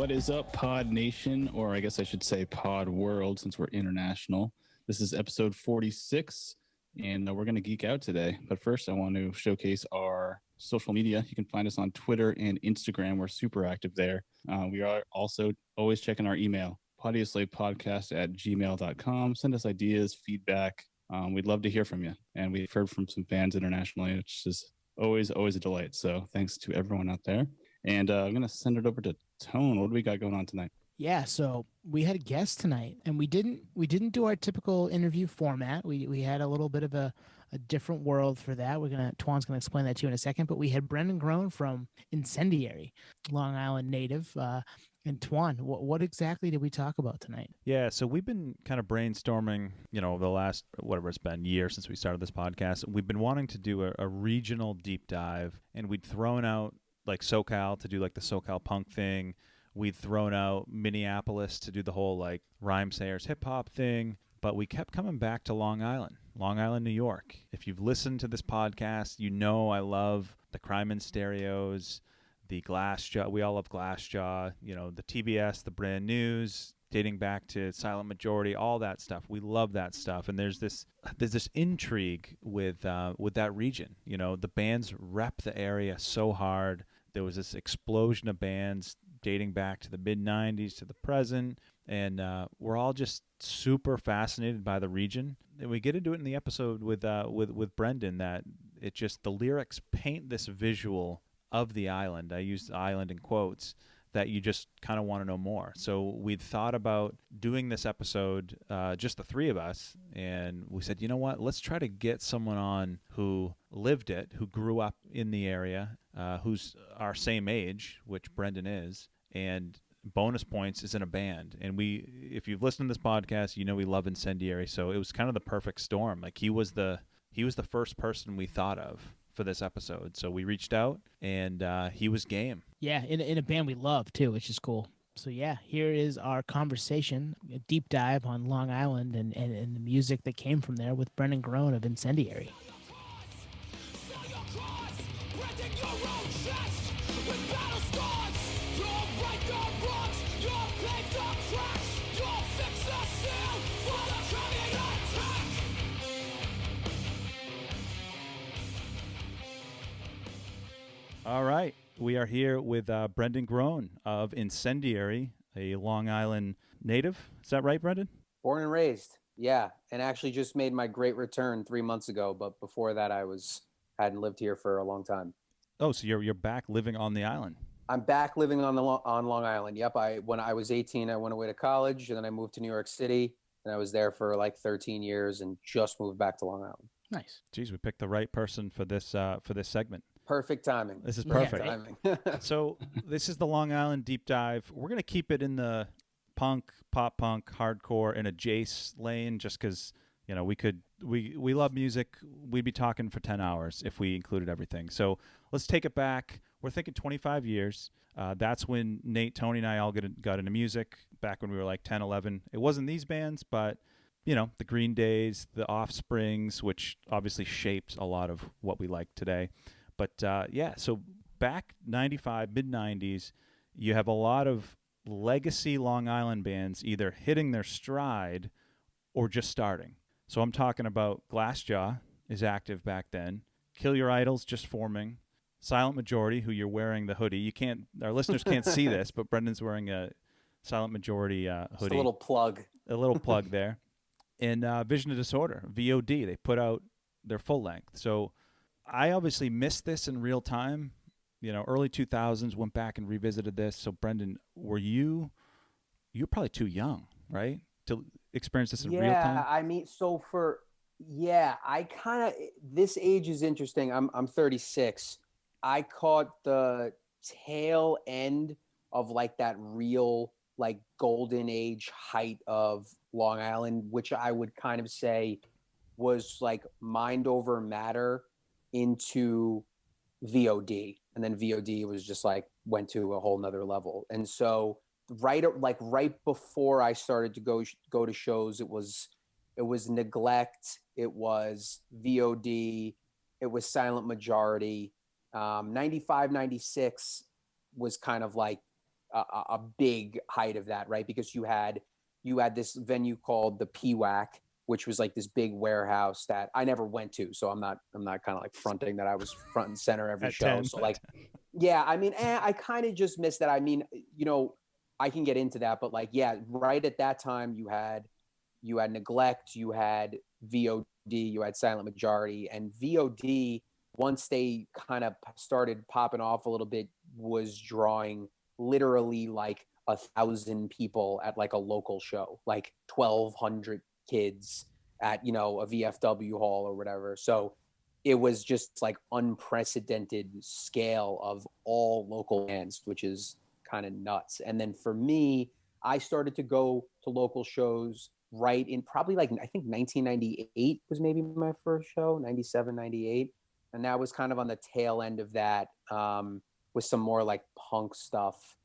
What is up, Pod Nation, or I guess I should say Pod World, since we're international. This is episode 46, and we're going to geek out today. But first, I want to showcase our social media. You can find us on Twitter and Instagram. We're super active there. We are also always checking our email, podioslavepodcast@gmail.com. Send us ideas, feedback. We'd love to hear from you. And we've heard from some fans internationally, which is always a delight. So thanks to everyone out there. And I'm going to send it over to Tone. What do we got going on tonight? Yeah, so we had a guest tonight, and we didn't do our typical interview format. We had a little bit of a different world for that. Twan's gonna explain that to you in a second. But we had Brendan Garrone from Incendiary, Long Island native. And Twan, what exactly did we talk about tonight? Yeah, so we've been kind of brainstorming, the last, whatever it's been, year since we started this podcast. We've been wanting to do a regional deep dive, and we'd thrown out like SoCal to do like the SoCal punk thing. We'd thrown out Minneapolis to do the whole like rhyme sayers hip hop thing, but we kept coming back to Long Island, New York. If you've listened to this podcast, you know I love the Crime in Stereos, the Glassjaw. We all love Glassjaw, the TBS, the Brand News, dating back to Silent Majority, all that stuff. We love that stuff. And there's this intrigue with that region. The bands rep the area so hard. There was this explosion of bands dating back to the mid-'90s to the present, and we're all just super fascinated by the region. And we get into it in the episode with Brendan, that it just, the lyrics paint this visual of the island. I use island in quotes, that you just kind of want to know more. So we'd thought about doing this episode, just the three of us, and we said, you know what, let's try to get someone on who lived it, who grew up in the area, who's our same age, which Brendan is, and bonus points is in a band. And if you've listened to this podcast, we love Incendiary, so it was kind of the perfect storm. Like he was the first person we thought of for this episode. So we reached out, and he was game. Yeah, in a band we love too, which is cool. So yeah, here is our conversation, a deep dive on Long Island and the music that came from there with Brendan Garrone of Incendiary. All right. We are here with Brendan Garrone of Incendiary, a Long Island native. Is that right, Brendan? Born and raised, yeah. And actually just made my great return 3 months ago. But before that, I hadn't lived here for a long time. Oh, so you're back living on the island. I'm back living on Long Island. Yep. When I was 18, I went away to college, and then I moved to New York City, and I was there for like 13 years and just moved back to Long Island. Nice. Geez, we picked the right person for this segment. Perfect timing. This is perfect. Timing. So this is the Long Island deep dive. We're going to keep it in the punk, pop punk, hardcore, and a Jace lane, just because, we love music. We'd be talking for 10 hours if we included everything. So let's take it back. We're thinking 25 years. That's when Nate, Tony, and I all got into music, back when we were like 10, 11. It wasn't these bands, but the Green Days, the Offsprings, which obviously shaped a lot of what we like today. But so back 95, mid-'90s, you have a lot of legacy Long Island bands either hitting their stride or just starting. So I'm talking about Glassjaw is active back then, Kill Your Idols just forming, Silent Majority, who you're wearing the hoodie. Our listeners can't see this, but Brendan's wearing a Silent Majority hoodie. Just a little plug. A little plug there. And Vision of Disorder, VOD, they put out their full length. So I obviously missed this in real time. Early 2000s, went back and revisited this. So Brendan, you're probably too young, right, to experience this in real time? Yeah, I mean, I kind of, this age is interesting. I'm 36. I caught the tail end of like that real like golden age height of Long Island, which I would kind of say was like Mind Over Matter into VOD. And then VOD was just like went to a whole nother level. And so right before I started to go to shows, it was Neglect, it was VOD, it was Silent Majority. 95, 96 was kind of like a big height of that, right? Because you had this venue called the PWAC, which was like this big warehouse that I never went to, so I'm not kind of like fronting that I was front and center every At show. 10. So like, yeah, I mean, I kind of just missed that. I mean, you know, I can get into that, but like, yeah, right at that time you had Neglect, you had VOD, you had Silent Majority, and VOD, once they kind of started popping off a little bit, was drawing literally like 1,000 people at like a local show, like 1,200 kids at, you know, a VFW hall or whatever. So it was just like unprecedented scale of all local bands, which is kind of nuts. And then for me, I started to go to local shows right in probably like, I think 1998 was maybe my first show, 97, 98. And that was kind of on the tail end of that, with some more like punk stuff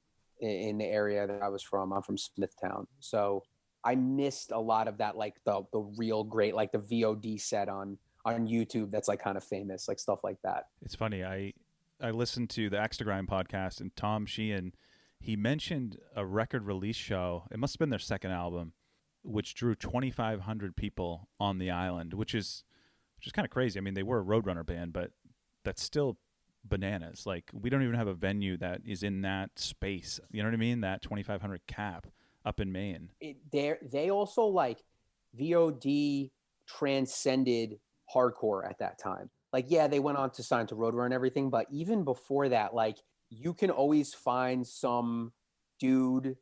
in the area that I was from. I'm from Smithtown. So I missed a lot of that, like the real great, like the VOD set on YouTube that's like kind of famous, like stuff like that. It's funny. I listened to the Axe to Grind podcast, and Tom Sheehan, he mentioned a record release show. It must have been their second album, which drew 2,500 people on the island, which is kind of crazy. I mean, they were a Roadrunner band, but that's still bananas. Like, we don't even have a venue that is in that space. You know what I mean? That 2,500 cap up in Maine. They also, like, VOD transcended hardcore at that time. Like, yeah, they went on to sign to Roadrunner and everything, but even before that, like, you can always find some dude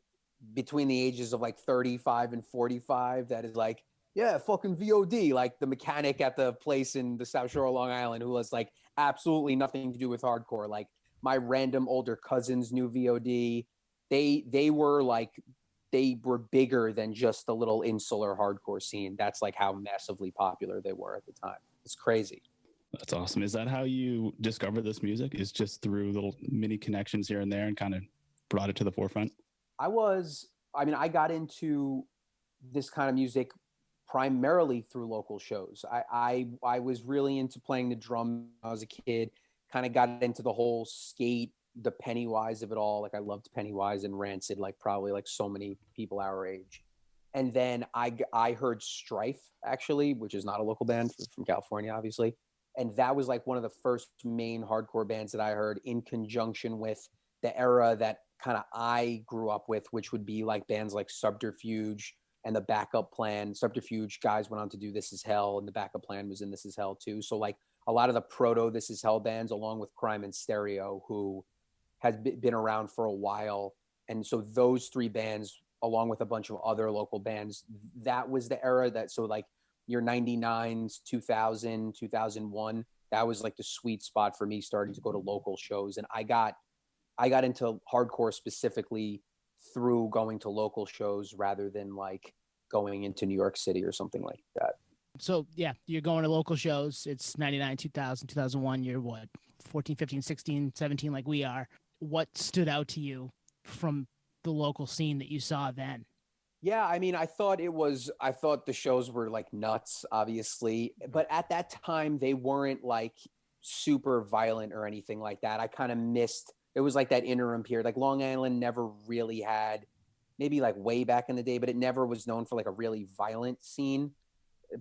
between the ages of like 35 and 45 that is like, yeah, fucking VOD, like the mechanic at the place in the South Shore of Long Island who has like absolutely nothing to do with hardcore. Like my random older cousins knew VOD. They were bigger than just the little insular hardcore scene. That's like how massively popular they were at the time. It's crazy. That's awesome. Is that how you discover this music? Is just through little mini connections here and there and kind of brought it to the forefront? I got into this kind of music primarily through local shows. I was really into playing the drum when I was a kid, kind of got into the whole skate, the Pennywise of it all. Like I loved Pennywise and Rancid, like probably like so many people our age. And then I heard Strife, actually, which is not a local band from California, obviously. And that was like one of the first main hardcore bands that I heard, in conjunction with the era that kind of I grew up with, which would be like bands like Subterfuge and the Backup Plan. Subterfuge guys went on to do This Is Hell, and the Backup Plan was in This Is Hell too. So like a lot of the proto This Is Hell bands, along with Crime and Stereo, who has been around for a while. And so those three bands, along with a bunch of other local bands, that was the era that, so like your 99s, 2000, 2001, that was like the sweet spot for me starting to go to local shows. And I got into hardcore specifically through going to local shows rather than like going into New York City or something like that. So yeah, you're going to local shows. It's 99, 2000, 2001. You're what, 14, 15, 16, 17, like we are. What stood out to you from the local scene that you saw then? Yeah, I mean, I thought the shows were like nuts, obviously, but at that time they weren't like super violent or anything like that. I kind of missed, it was like that interim period. Like Long Island never really had, maybe like way back in the day, but it never was known for like a really violent scene,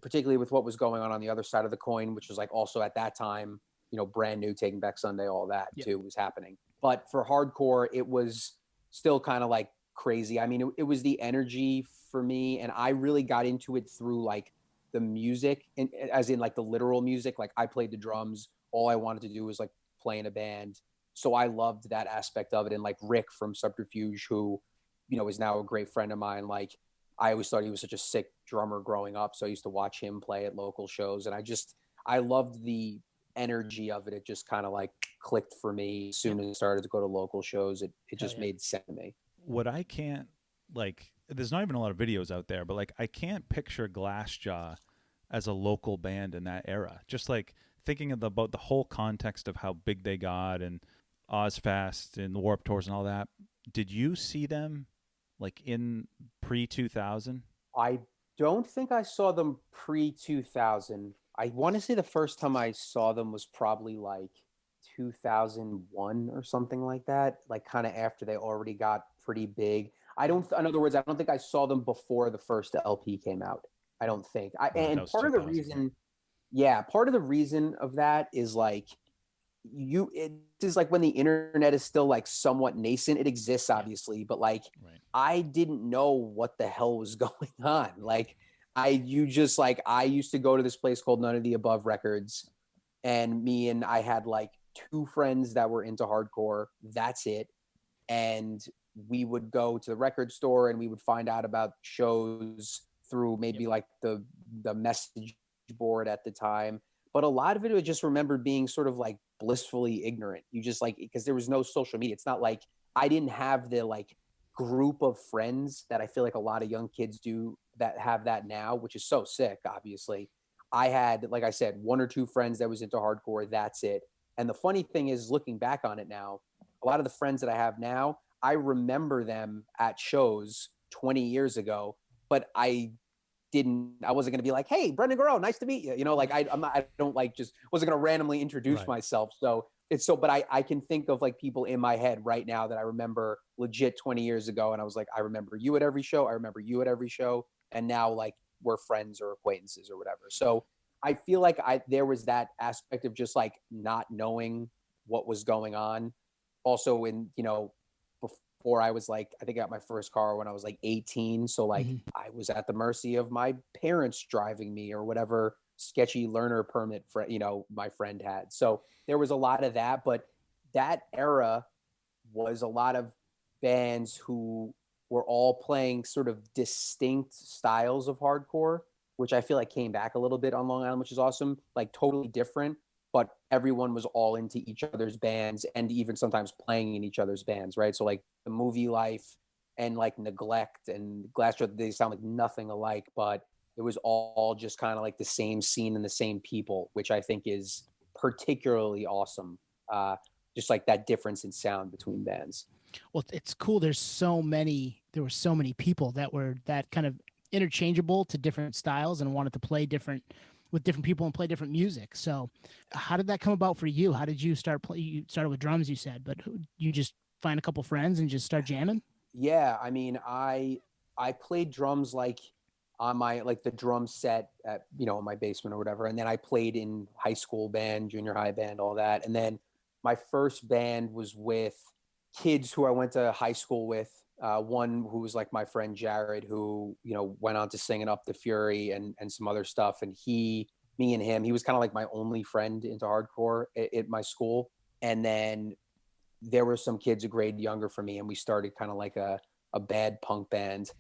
particularly with what was going on the other side of the coin, which was like also at that time, you know, brand new, Taking Back Sunday, all that too was happening. But for hardcore, it was still kind of like crazy. I mean, it was the energy for me, and I really got into it through like the music, and as in like the literal music. Like I played the drums. All I wanted to do was like play in a band. So I loved that aspect of it. And like Rick from Subterfuge, who, you know, is now a great friend of mine. Like I always thought he was such a sick drummer growing up. So I used to watch him play at local shows. And I loved the energy of it. It just kind of like clicked for me as soon as I started to go to local shows. It just made sense to me. What I can't, like, there's not even a lot of videos out there, but like I can't picture Glassjaw as a local band in that era. Just like thinking about the whole context of how big they got and Ozfest and the Warped Tours and all that. Did you see them like in pre-2000? I don't think I saw them pre-2000. I want to say the first time I saw them was probably like 2001 or something like that, like kind of after they already got pretty big. In other words, I don't think I saw them before the first LP came out. I don't think. And part of the reason, part of the reason of that is like it is like when the internet is still like somewhat nascent. It exists obviously, but like I didn't know what the hell was going on. Like I used to go to this place called None of the Above Records, and I had like 2 friends that were into hardcore. That's it. And we would go to the record store and we would find out about shows through maybe like the message board at the time. But a lot of it, I just remember being sort of like blissfully ignorant. You just like, because there was no social media. It's not like I didn't have the like group of friends that I feel like a lot of young kids do that have that now, which is so sick, obviously. I had, like I said, 1 or 2 friends that was into hardcore. That's it. And the funny thing is, looking back on it now, a lot of the friends that I have now, I remember them at shows 20 years ago, but I wasn't going to be like, hey, Brendan Garrone, nice to meet you. You know, like I don't like just wasn't going to randomly introduce myself. So but I can think of like people in my head right now that I remember legit 20 years ago. And I was like, I remember you at every show. I remember you at every show. And now like we're friends or acquaintances or whatever. So I feel like there was that aspect of just like not knowing what was going on. Also before I was like, I think I got my first car when I was like 18. So like I was at the mercy of my parents driving me or whatever sketchy learner permit my friend had. So there was a lot of that, but that era was a lot of bands who were all playing sort of distinct styles of hardcore, which I feel like came back a little bit on Long Island, which is awesome, like totally different. But everyone was all into each other's bands and even sometimes playing in each other's bands, right? So like the Movie Life and like Neglect and Glassjaw, they sound like nothing alike, but it was all just kind of like the same scene and the same people, which I think is particularly awesome. Just like that difference in sound between bands. Well, it's cool. There were so many people that were that kind of interchangeable to different styles and wanted to play with different people and play different music. So how did that come about for you? How did you start you started with drums, you said, but you just find a couple friends and just start jamming? Yeah. I mean, I played drums like on my, like the drum set at, in my basement or whatever. And then I played in high school band, junior high band, all that. And then my first band was with kids who I went to high school with. One who was like my friend Jared, who went on to sing in Up the Fury and some other stuff. And me and him, he was kind of like my only friend into hardcore at my school. And then there were some kids a grade younger from me, and we started kind of like a bad punk band,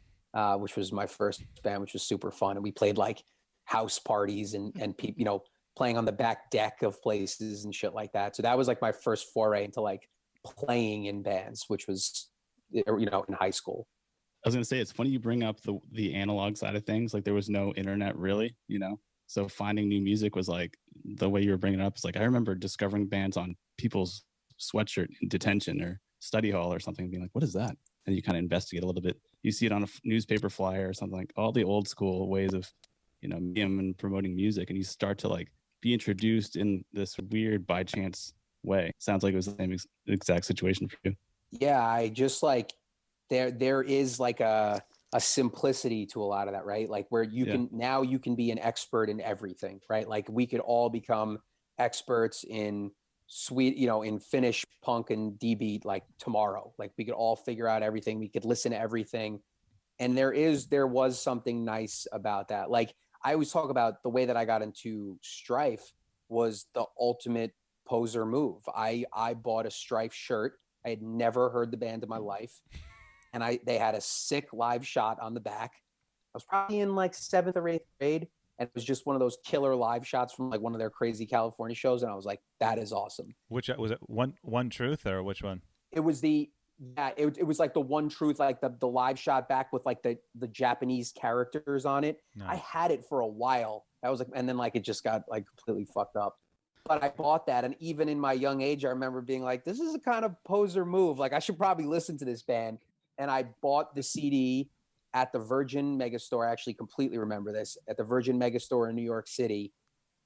which was my first band, which was super fun. And we played like house parties and people, playing on the back deck of places and shit like that. So that was like my first foray into like playing in bands, which was in high school. I was going to say, it's funny you bring up the analog side of things. Like there was no internet really, so finding new music was like the way you were bringing it up. It's like I remember discovering bands on people's sweatshirt in detention or study hall or something, being like, what is that? And you kind of investigate a little bit. You see it on a newspaper flyer or something, like all the old school ways of medium and promoting music, and you start to like be introduced in this weird by chance way. Sounds like it was the same exact situation for you. Yeah, I just like there is like a simplicity to a lot of that, right? Like where you can be an expert in everything, right? Like we could all become experts in in Finnish punk and D-beat like tomorrow. Like we could all figure out everything. We could listen to everything. And there was something nice about that. Like I always talk about the way that I got into Strife was the ultimate poser move. I bought a Strife shirt. I had never heard the band in my life. And they had a sick live shot on the back. I was probably in like 7th or 8th grade. And it was just one of those killer live shots from like one of their crazy California shows. And I was like, that is awesome. Which was it? One Truth or which one? It was it was like the One Truth, like the live shot back with like the Japanese characters on it. Nice. I had it for a while. That was like, and then like it just got like completely fucked up. But I bought that, and even in my young age, I remember being like, this is a kind of poser move. Like I should probably listen to this band. And I bought the CD at the Virgin Megastore. I actually completely remember this, at the Virgin Megastore in New York City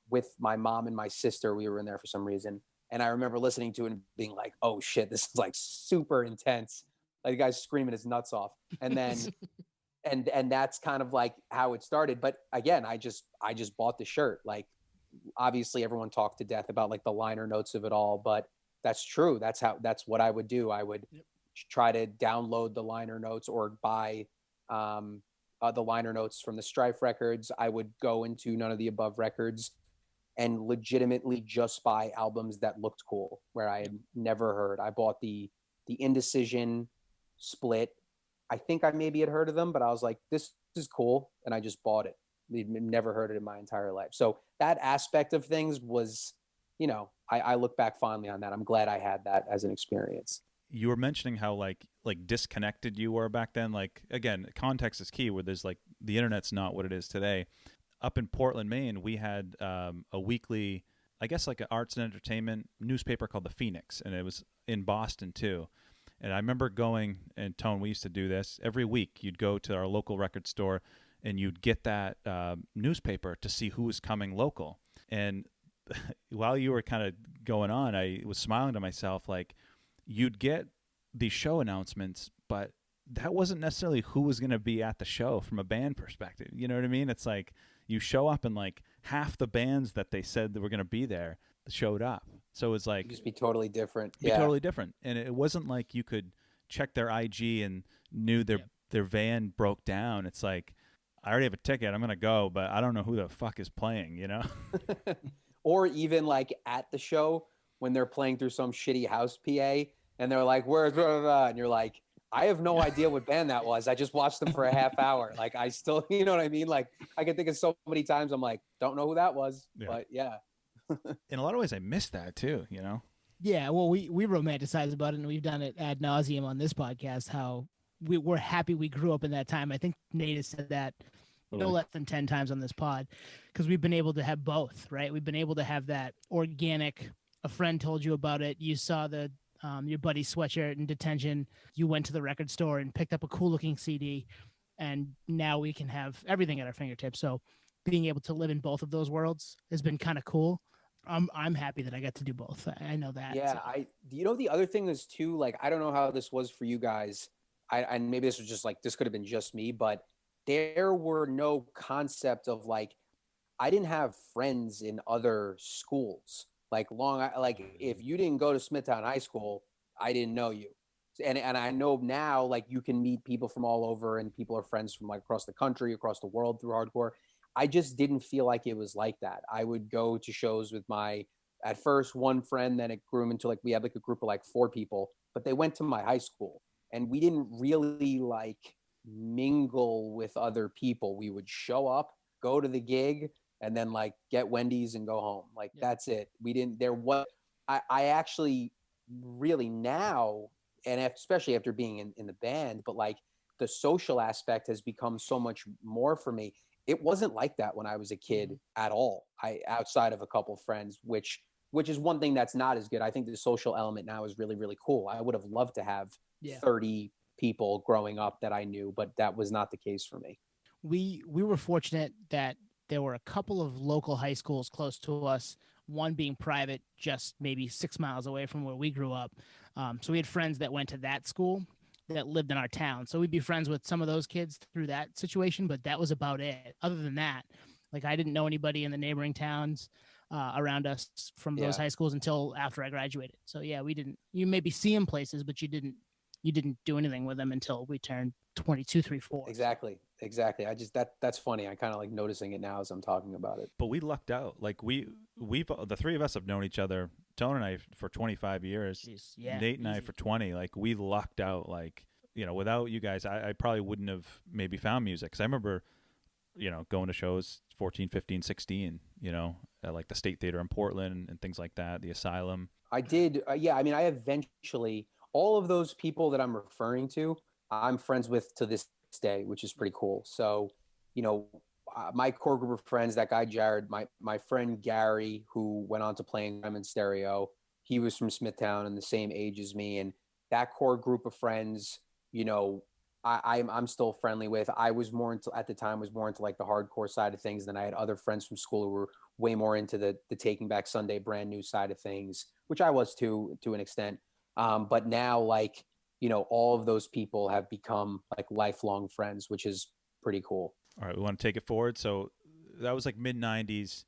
with my mom and my sister. We were in there for some reason. And I remember listening to it and being like, oh shit, this is like super intense. Like the guy's screaming his nuts off. And then and that's kind of like how it started. But again, I just bought the shirt. Like obviously everyone talked to death about like the liner notes of it all, but that's true. That's what I would do. I would try to download the liner notes or buy the liner notes from the Strife records. I would go into None of the Above records and legitimately just buy albums that looked cool, where I had never heard. I bought the Indecision split. I think I maybe had heard of them, but I was like, this is cool. And I just bought it. Never heard it in my entire life. So that aspect of things was, I look back fondly on that. I'm glad I had that as an experience. You were mentioning how like disconnected you were back then. Like, again, context is key, where there's like the internet's not what it is today. Up in Portland, Maine, we had a weekly, I guess like an arts and entertainment newspaper called The Phoenix, and it was in Boston too. And I remember going, and Tone, we used to do this every week. You'd go to our local record store and you'd get that newspaper to see who was coming local. And while you were kind of going on, I was smiling to myself, like, you'd get these show announcements, but that wasn't necessarily who was going to be at the show from a band perspective. You know what I mean? It's like you show up and like half the bands that they said that were going to be there showed up. So it was like, just be totally different. Totally different. And it wasn't like you could check their IG and knew their van broke down. It's like, I already have a ticket. I'm going to go, but I don't know who the fuck is playing, you know? Or even like at the show when they're playing through some shitty house PA and they're like, where's blah, blah, blah, and you're like, I have no idea what band that was. I just watched them for a half hour. Like I still, you know what I mean? Like I can think of so many times I'm like, don't know who that was, but yeah. In a lot of ways, I miss that too, you know? Yeah, well, we romanticize about it, and we've done it ad nauseum on this podcast, how we're happy we grew up in that time. I think Nate has said that no less than 10 times on this pod, because we've been able to have both, right? We've been able to have that organic, a friend told you about it, you saw the your buddy's sweatshirt in detention, you went to the record store and picked up a cool-looking CD, and now we can have everything at our fingertips. So being able to live in both of those worlds has been kind of cool. I'm happy that I got to do both. I know that. Yeah, so. The other thing is too, like, I don't know how this was for you guys. And maybe this was just like, this could have been just me, but there were no concept of like, I didn't have friends in other schools. Like if you didn't go to Smithtown High School, I didn't know you. And I know now, like, you can meet people from all over and people are friends from like across the country, across the world through hardcore. I just didn't feel like it was like that. I would go to shows with at first one friend, then it grew into like, we had like a group of like 4 people, but they went to my high school and we didn't really like mingle with other people. We would show up, go to the gig, and then like get Wendy's and go home. Like, that's it. I actually really now, and especially after being in the band, but like the social aspect has become so much more for me. It wasn't like that when I was a kid at all. Outside of a couple friends, which is one thing that's not as good. I think the social element now is really, really cool. I would have loved to have 30 people growing up that I knew, but that was not the case for me. We were fortunate that there were a couple of local high schools close to us, one being private, just maybe 6 miles away from where we grew up. So we had friends that went to that school that lived in our town. So we'd be friends with some of those kids through that situation, but that was about it. Other than that, like, I didn't know anybody in the neighboring towns around us from those high schools until after I graduated. So yeah, you maybe see them places, but you didn't do anything with them until we turned 22, 3, 4. Exactly. That's funny. I kind of like noticing it now as I'm talking about it. But we lucked out. Like we've the 3 of us have known each other, Tone and I, for 25 years. Jeez, yeah, Nate and I for 20. Like, we lucked out. Like, you know, without you guys, I probably wouldn't have maybe found music. Because I remember, you know, going to shows 14, 15, 16, you know, at like the State Theater in Portland and things like that, the Asylum. I did. I mean, I eventually, all of those people that I'm referring to, I'm friends with to this day, which is pretty cool. So, you know, my core group of friends, that guy Jared, my friend Gary, who went on to play in Diamond Stereo, he was from Smithtown and the same age as me. And that core group of friends, you know, I'm still friendly with. I was more into, at the time, was more into like the hardcore side of things. Then I had other friends from school who were way more into the Taking Back Sunday brand new side of things, which I was to an extent. But now, like, all of those people have become like lifelong friends, which is pretty cool. All right, we want to take it forward. So that was like mid 90s.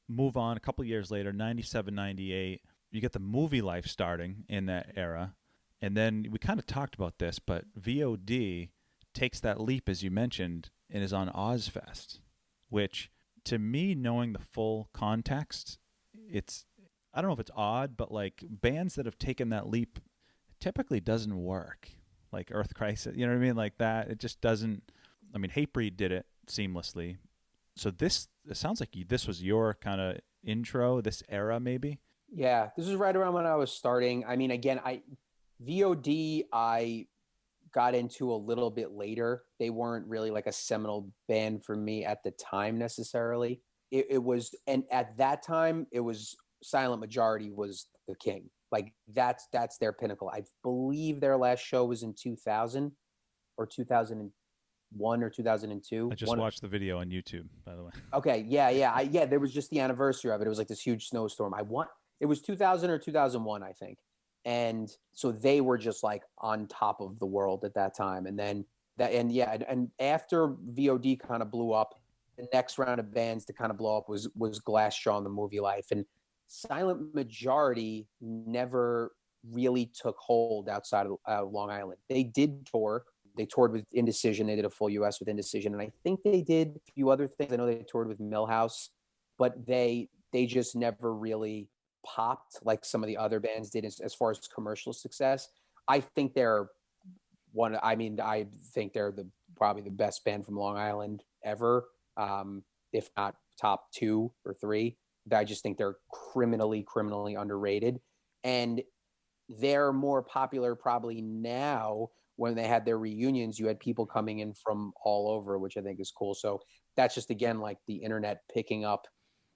Move on a couple years later, 97, 98. You get the movie life starting in that era. And then we kind of talked about this, but VOD takes that leap, as you mentioned, and is on Ozfest, which to me, knowing the full context, I don't know if it's odd, but like bands that have taken that leap typically doesn't work. Like Earth Crisis, you know what I mean? Like that, it just doesn't. I mean, Hatebreed did it seamlessly. So it sounds like this was your kind of intro, this era maybe? Yeah, this is right around when I was starting. I mean, again, VOD, I got into a little bit later. They weren't really like a seminal band for me at the time necessarily. It was, and at that time, it was Silent Majority was the king. Like that's their pinnacle. I believe their last show was in 2000 or 2001 or 2002. I just watched the video on YouTube, by the way. Okay, yeah. There was just the anniversary of it. It was like this huge snowstorm. It was 2000 or 2001, I think. And so they were just like on top of the world at that time. And then and after VOD kind of blew up, the next round of bands to kind of blow up was Glassjaw and the Movie Life. And Silent Majority never really took hold outside of Long Island. They did tour. They toured with Indecision. They did a full US with Indecision. And I think they did a few other things. I know they toured with Millhouse, but they just never really popped like some of the other bands did as far as commercial success. I think they're probably the best band from Long Island ever, if not top 2 or 3. I just think they're criminally underrated. And they're more popular probably now. When they had their reunions, you had people coming in from all over, which I think is cool. So that's just, again, like the internet picking up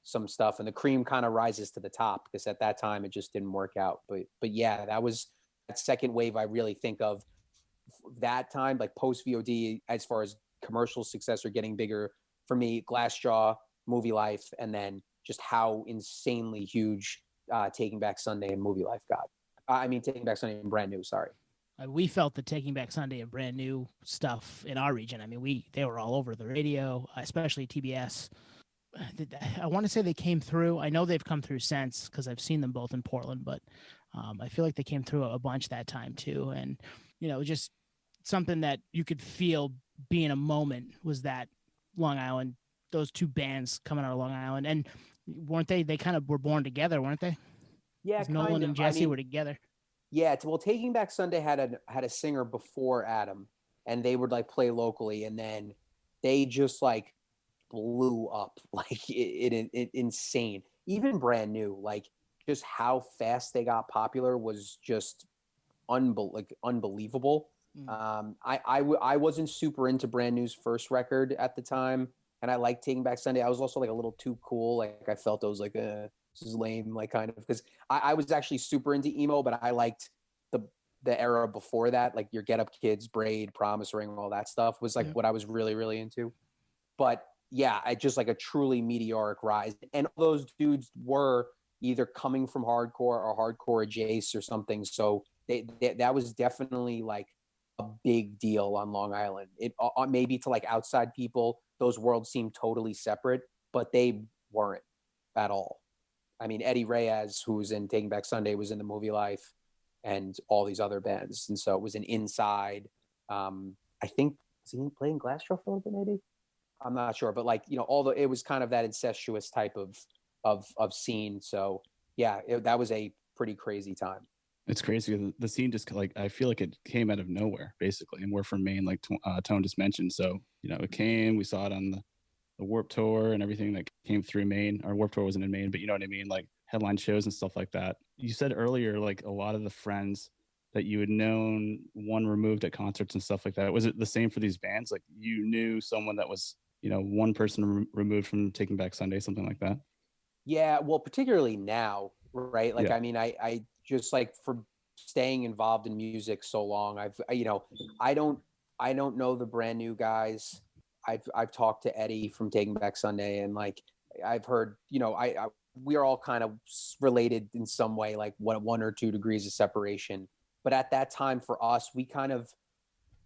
some stuff, and the cream kind of rises to the top, because at that time it just didn't work out. But yeah, that was that second wave. I really think of that time, like post VOD, as far as commercial success or getting bigger for me, Glassjaw, Movie Life, and then just how insanely huge Taking Back Sunday and Movie Life got. Taking Back Sunday and Brand New, sorry. We felt the Taking Back Sunday and Brand New stuff in our region. I mean, they were all over the radio, especially TBS. I want to say they came through. I know they've come through since, because I've seen them both in Portland, but I feel like they came through a bunch that time too. And, just something that you could feel being a moment was that Long Island, those two bands coming out of Long Island. And weren't they kind of were born together, weren't they? Yeah. Nolan and Jesse were together. Yeah. Well, Taking Back Sunday had a singer before Adam, and they would like play locally, and then they just like blew up like it insane. Even Brand New, like just how fast they got popular was just unbelievable. I wasn't super into Brand New's first record at the time, and I liked Taking Back Sunday. I was also like a little too cool. Like I felt I was like, this is lame, like kind of, because I was actually super into emo, but I liked the era before that, like your Get Up Kids, Braid, Promise Ring, all that stuff was like what I was really, really into. But yeah, I just like a truly meteoric rise. And all those dudes were either coming from hardcore or hardcore adjacent or something. So that was definitely like a big deal on Long Island. It maybe to like outside people, those worlds seemed totally separate, but they weren't at all. I mean, Eddie Reyes, who was in Taking Back Sunday, was in the Movie Life and all these other bands. And so it was an Inside. I think, was he playing Glassjaw for a little bit, maybe? I'm not sure, but like, it was kind of that incestuous type of scene. So yeah, that was a pretty crazy time. It's crazy. The scene just like, I feel like it came out of nowhere basically. And we're from Maine, like Tone just mentioned. So, it came, we saw it on the Warped Tour and everything that came through Maine. Our Warped Tour wasn't in Maine, but you know what I mean? Like headline shows and stuff like that. You said earlier, like a lot of the friends that you had known one removed at concerts and stuff like that. Was it the same for these bands? Like you knew someone that was, one person removed from Taking Back Sunday, something like that? Yeah, well, particularly now, right? Like, yeah. I mean, I just like for staying involved in music so long, I don't I don't know the brand new guys. I've talked to Eddie from Taking Back Sunday, and like I've heard, we are all kind of related in some way, like 1 or 2 degrees of separation. But at that time for us, we kind of,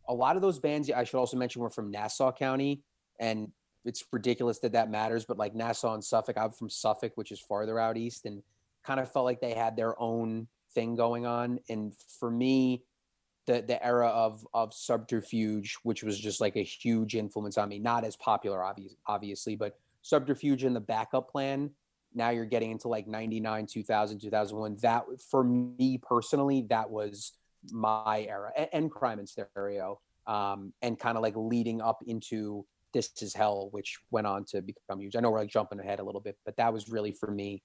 a lot of those bands, I should also mention, were from Nassau County, and it's ridiculous that matters, but like Nassau and Suffolk, I'm from Suffolk, which is farther out east, and kind of felt like they had their own thing going on. And for me, the era of Subterfuge, which was just like a huge influence on me, not as popular, obviously, but Subterfuge and the Backup Plan. Now you're getting into like 99, 2000, 2001. That, for me personally, that was my era, and Crime and Stereo, and kind of like leading up into This Is Hell, which went on to become huge. I know we're like jumping ahead a little bit, but that was really for me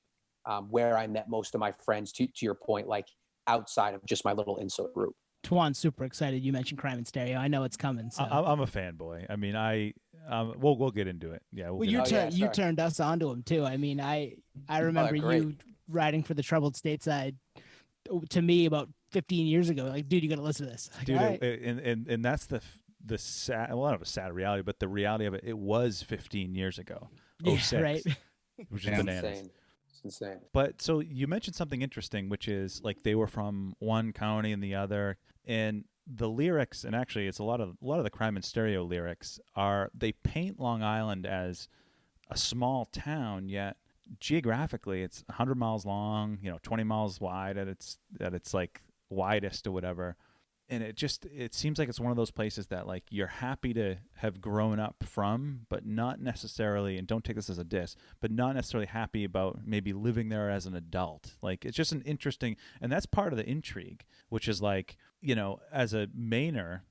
where I met most of my friends, to your point, like outside of just my little insult group. Tuan's super excited. You mentioned Crime and Stereo. I know it's coming. So. I'm a fanboy. I mean, we'll get into it. Yeah. You turned us onto him too. I mean, I remember you riding for the Troubled Stateside to me about 15 years ago. Like, dude, you got to listen to this. Like, dude, right. and that's the sad, well, not a sad reality, but the reality of it. It was 15 years ago. Yeah, right. Which is bananas. Insane. It's insane. But so you mentioned something interesting, which is like they were from one county and the other, and the lyrics, and actually it's a lot of the Crime and Stereo lyrics they paint Long Island as a small town, yet geographically it's 100 miles long, 20 miles wide at its like widest or whatever. And it seems like it's one of those places that like you're happy to have grown up from, but not necessarily, and don't take this as a diss, but not necessarily happy about maybe living there as an adult. Like, it's just an interesting, and that's part of the intrigue, which is like, as a Mainer,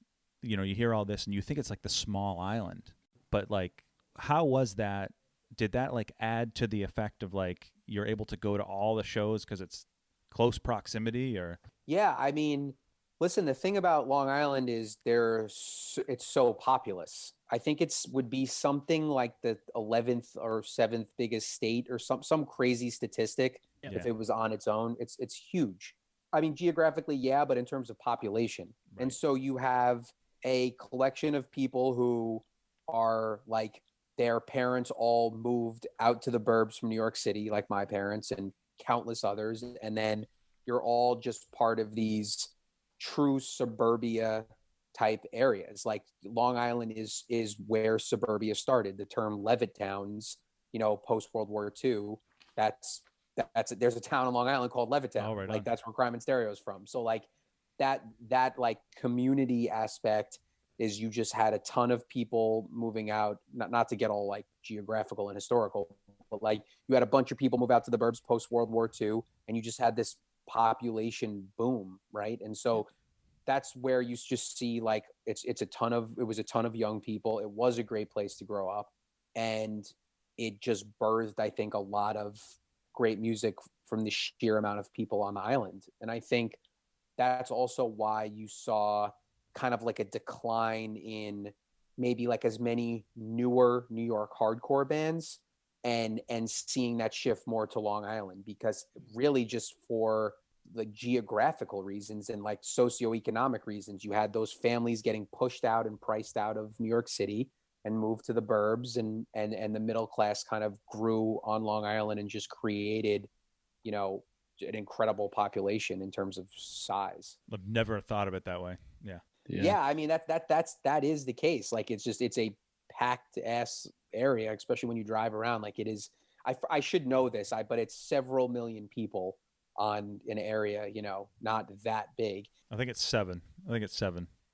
you hear all this and you think it's like the small island, but like, how was that? Did that like add to the effect of like, you're able to go to all the shows because it's close proximity, or? Yeah. I mean, listen, the thing about Long Island is it's so populous. I think would be something like the 11th or 7th biggest state, or some crazy statistic. Yeah. If it was on its own, it's huge. I mean, geographically, yeah, but in terms of population. Right. And so you have a collection of people who are like, their parents all moved out to the burbs from New York City, like my parents and countless others. And then you're all just part of these true suburbia type areas. Like Long Island is where suburbia started. The term Levittowns, post World War II, there's a town in Long Island called Levittown. Oh, right like on. That's where Crime and Stereo is from. So like that like community aspect is, you just had a ton of people moving out, not to get all like geographical and historical, but like you had a bunch of people move out to the burbs post World War II, and you just had this population boom, right? And so that's where you just see like it was a ton of young people. It was a great place to grow up, and it just birthed, I think, a lot of great music from the sheer amount of people on the island. And I think that's also why you saw kind of like a decline in maybe like as many newer New York hardcore bands, and seeing that shift more to Long Island, because really just for like geographical reasons and like socioeconomic reasons, you had those families getting pushed out and priced out of New York City and moved to the burbs, and the middle class kind of grew on Long Island and just created, an incredible population in terms of size. I've never thought of it that way. Yeah. I mean, that is the case. Like, it's a packed ass area, especially when you drive around. Like, it is, I should know this, but it's several million people on an area, not that big. I think it's 7.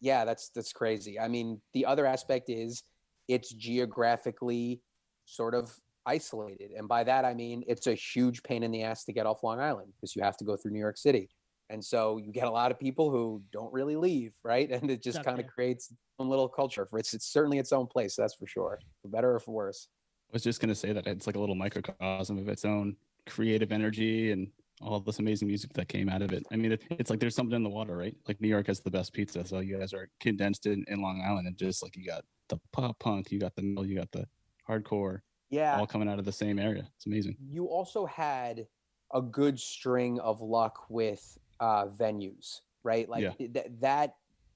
Yeah, that's crazy. I mean, the other aspect is it's geographically sort of isolated. And by that, I mean, it's a huge pain in the ass to get off Long Island, because you have to go through New York City. And so you get a lot of people who don't really leave, right? And it just kind of creates its own little culture. It's certainly its own place, that's for sure, for better or for worse. I was just going to say that it's like a little microcosm of its own creative energy and all this amazing music that came out of it. I mean, it's like there's something in the water, right? Like New York has the best pizza, so you guys are condensed in Long Island, and just like you got the pop punk, you got the metal, you got the hardcore, all coming out of the same area. It's amazing. You also had a good string of luck with venues, right? Like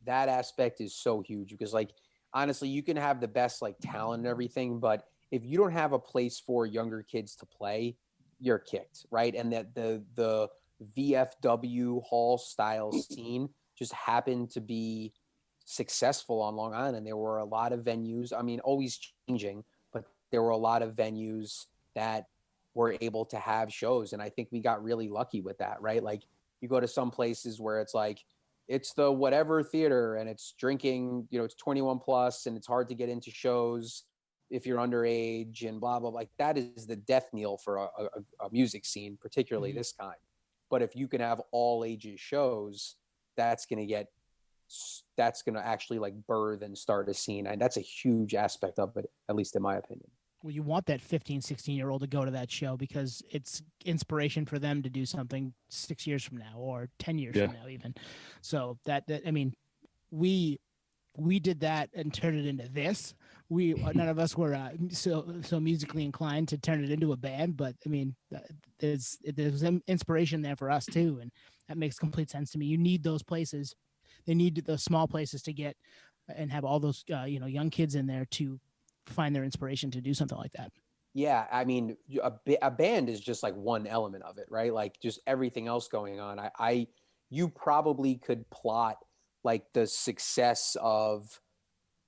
that aspect is so huge because like, honestly, you can have the best like talent and everything, but if you don't have a place for younger kids to play, you're kicked, right? And that the VFW hall style scene just happened to be successful on Long Island. There were a lot of venues, I mean, always changing, but there were a lot of venues that were able to have shows. And I think we got really lucky with that, right? Like you go to some places where it's like, it's the whatever theater and it's drinking, you know, it's 21 plus and it's hard to get into shows if you're underage and blah, blah, like that is the death knell for a music scene, particularly this kind. But if you can have all ages shows, that's going to actually like birth and start a scene. And that's a huge aspect of it, at least in my opinion. Well, you want that 15, 16-year-old to go to that show because it's inspiration for them to do something 6 years from now or 10 years from now even. So that I mean, we did that and turned it into this. None of us were so musically inclined to turn it into a band, but I mean, there's inspiration there for us too, and that makes complete sense to me. You need those places. They need those small places to get and have all those young kids in there to find their inspiration to do something like that. Yeah, I mean, a band is just like one element of it, right? Like just everything else going on. You probably could plot like the success of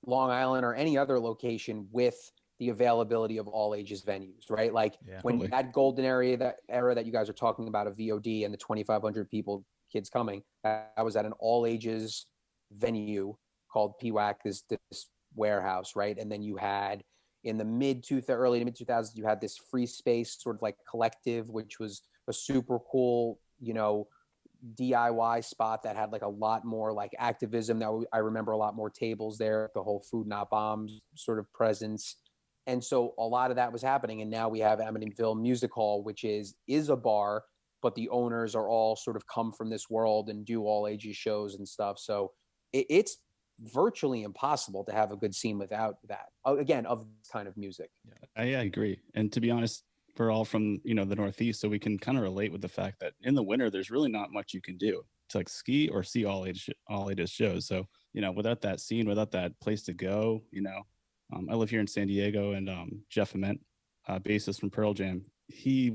Long Island or any other location with the availability of all ages venues, right? Like when that golden era that you guys are talking about of VOD and the 2,500 kids coming, that was at an all ages venue called PWAC, this warehouse, right? And then you had in the early to mid 2000s, you had this free space sort of like collective, which was a super cool, DIY spot that had like a lot more like activism. I remember a lot more tables there, the whole Food Not Bombs sort of presence. And so a lot of that was happening. And now we have Amityville Music Hall, which is a bar, but the owners are all sort of come from this world and do all ages shows and stuff. So it's virtually impossible to have a good scene without that, again, of this kind of music. I agree. And to be honest, we're all from the Northeast, so we can kind of relate with the fact that in the winter there's really not much you can do to like ski or see all ages shows. So without that scene, without that place to go, I live here in San Diego, and Jeff Ament, bassist from Pearl Jam,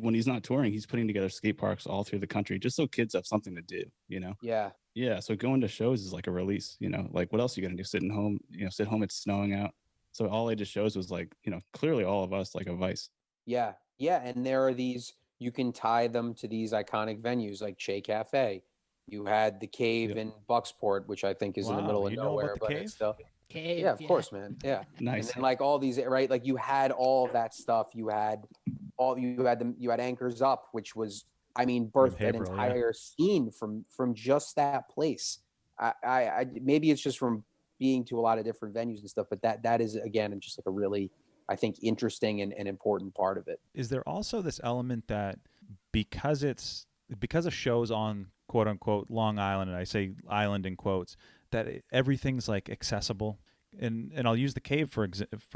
when he's not touring, he's putting together skate parks all through the country just so kids have something to do. Yeah, so going to shows is like a release. Like what else are you gonna do? Sit home, it's snowing out. So all ages shows was like, clearly all of us like a vice. Yeah, and there are these, you can tie them to these iconic venues like Che Cafe. You had the Cave in Bucksport, which I think is in the middle of nowhere, but it's still Cave. Yeah, of course, man. Yeah. Nice. And then like all these, right? Like you had all of that stuff. You had Anchors Up, which was, birthed an entire scene from just that place. I maybe it's just from being to a lot of different venues and stuff, but that is again just like a really, I think, interesting and important part of it. Is there also this element that because a show's on quote unquote Long Island, and I say island in quotes, that everything's like accessible? And I'll use the Cave for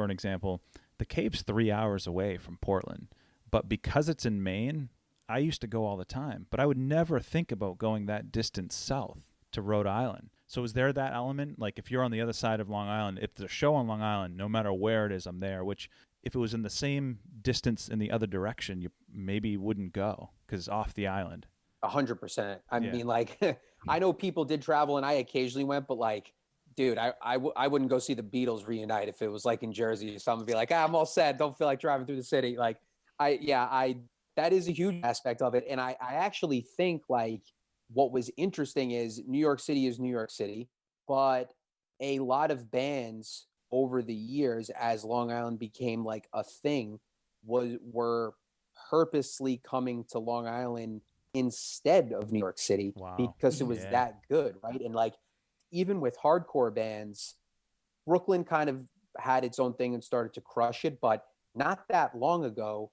an example. The Cave's 3 hours away from Portland, but because it's in Maine, I used to go all the time, but I would never think about going that distance south to Rhode Island. So is there that element? Like if you're on the other side of Long Island, if there's a show on Long Island, no matter where it is, I'm there, which if it was in the same distance in the other direction, you maybe wouldn't go because it's off the island. 100%. I mean, like, I know people did travel and I occasionally went, but like, dude, I wouldn't go see the Beatles reunite if it was like in Jersey or something. Be like, I'm all set. Don't feel like driving through the city. Like, that is a huge aspect of it. And I actually think like what was interesting is New York City, but a lot of bands over the years, as Long Island became like a thing, were purposely coming to Long Island instead of New York City because it was that good, right? And like even with hardcore bands, Brooklyn kind of had its own thing and started to crush it, but not that long ago,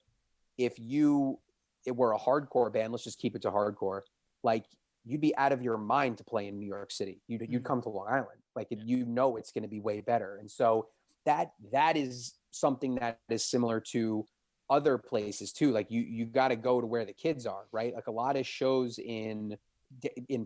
if it were a hardcore band, let's just keep it to hardcore, like you'd be out of your mind to play in New York City. You'd come to Long Island, like it's going to be way better. And so that is something that is similar to other places too. Like you got to go to where the kids are, right? Like a lot of shows in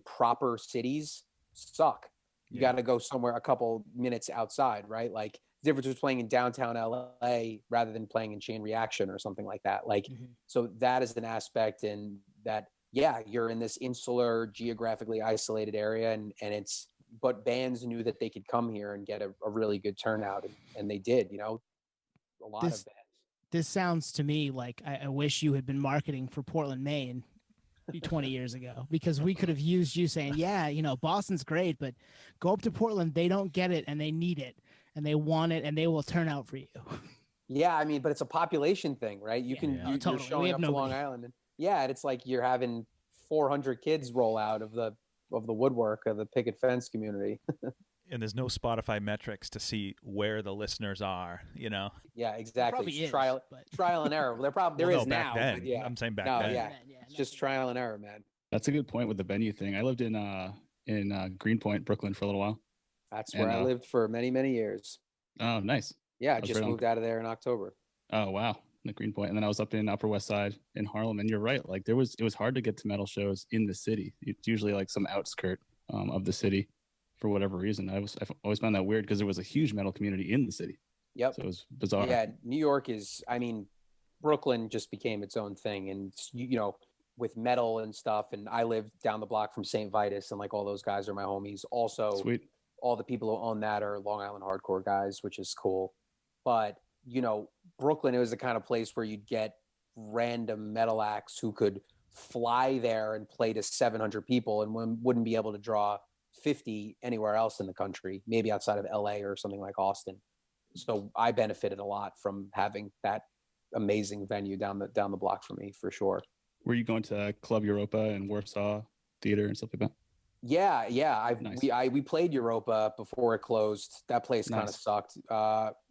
proper cities suck. You got to go somewhere a couple minutes outside, right? Like the difference was playing in downtown LA rather than playing in Chain Reaction or something like that. Like, so that is an aspect in that, yeah, you're in this insular, geographically isolated area, and it's, but bands knew that they could come here and get a really good turnout, and they did, you know, a lot of bands. This sounds to me like I wish you had been marketing for Portland, Maine 20 years ago, because we could have used you saying, yeah, you know, Boston's great, but go up to Portland. They don't get it and they need it and they want it and they will turn out for you. Yeah. I mean, but it's a population thing, right? You're Totally. showing up to Long Island, and it's like you're having 400 kids roll out of the woodwork of the picket fence community. And there's no Spotify metrics to see where the listeners are, you know? Yeah, exactly. Is, trial and error. Well, there is back now. then. But yeah. I'm saying back no, then. Yeah. It's just trial and error, man. That's a good point with the venue thing. I lived in Greenpoint, Brooklyn for a little while. That's where I lived for many, many years. Oh, nice. Yeah, I just moved out of there in October. Oh, wow. The Greenpoint. And then I was up in Upper West Side in Harlem. And you're right. Like it was hard to get to metal shows in the city. It's usually like some outskirt of the city for whatever reason. I've always found that weird because there was a huge metal community in the city. Yep. So it was bizarre. Yeah, New York is, I mean, Brooklyn just became its own thing. And, you know, with metal and stuff. And I lived down the block from St. Vitus, and like all those guys are my homies. Also, Sweet. All the people who own that are Long Island hardcore guys, which is cool. But, you know, Brooklyn, it was the kind of place where you'd get random metal acts who could fly there and play to 700 people and wouldn't be able to draw 50 anywhere else in the country, maybe outside of LA or something like Austin. So I benefited a lot from having that amazing venue down the block from me, for sure. Were you going to Club Europa and Warsaw Theater and stuff like that? Yeah. Nice. We played Europa before it closed. That place kind of sucked.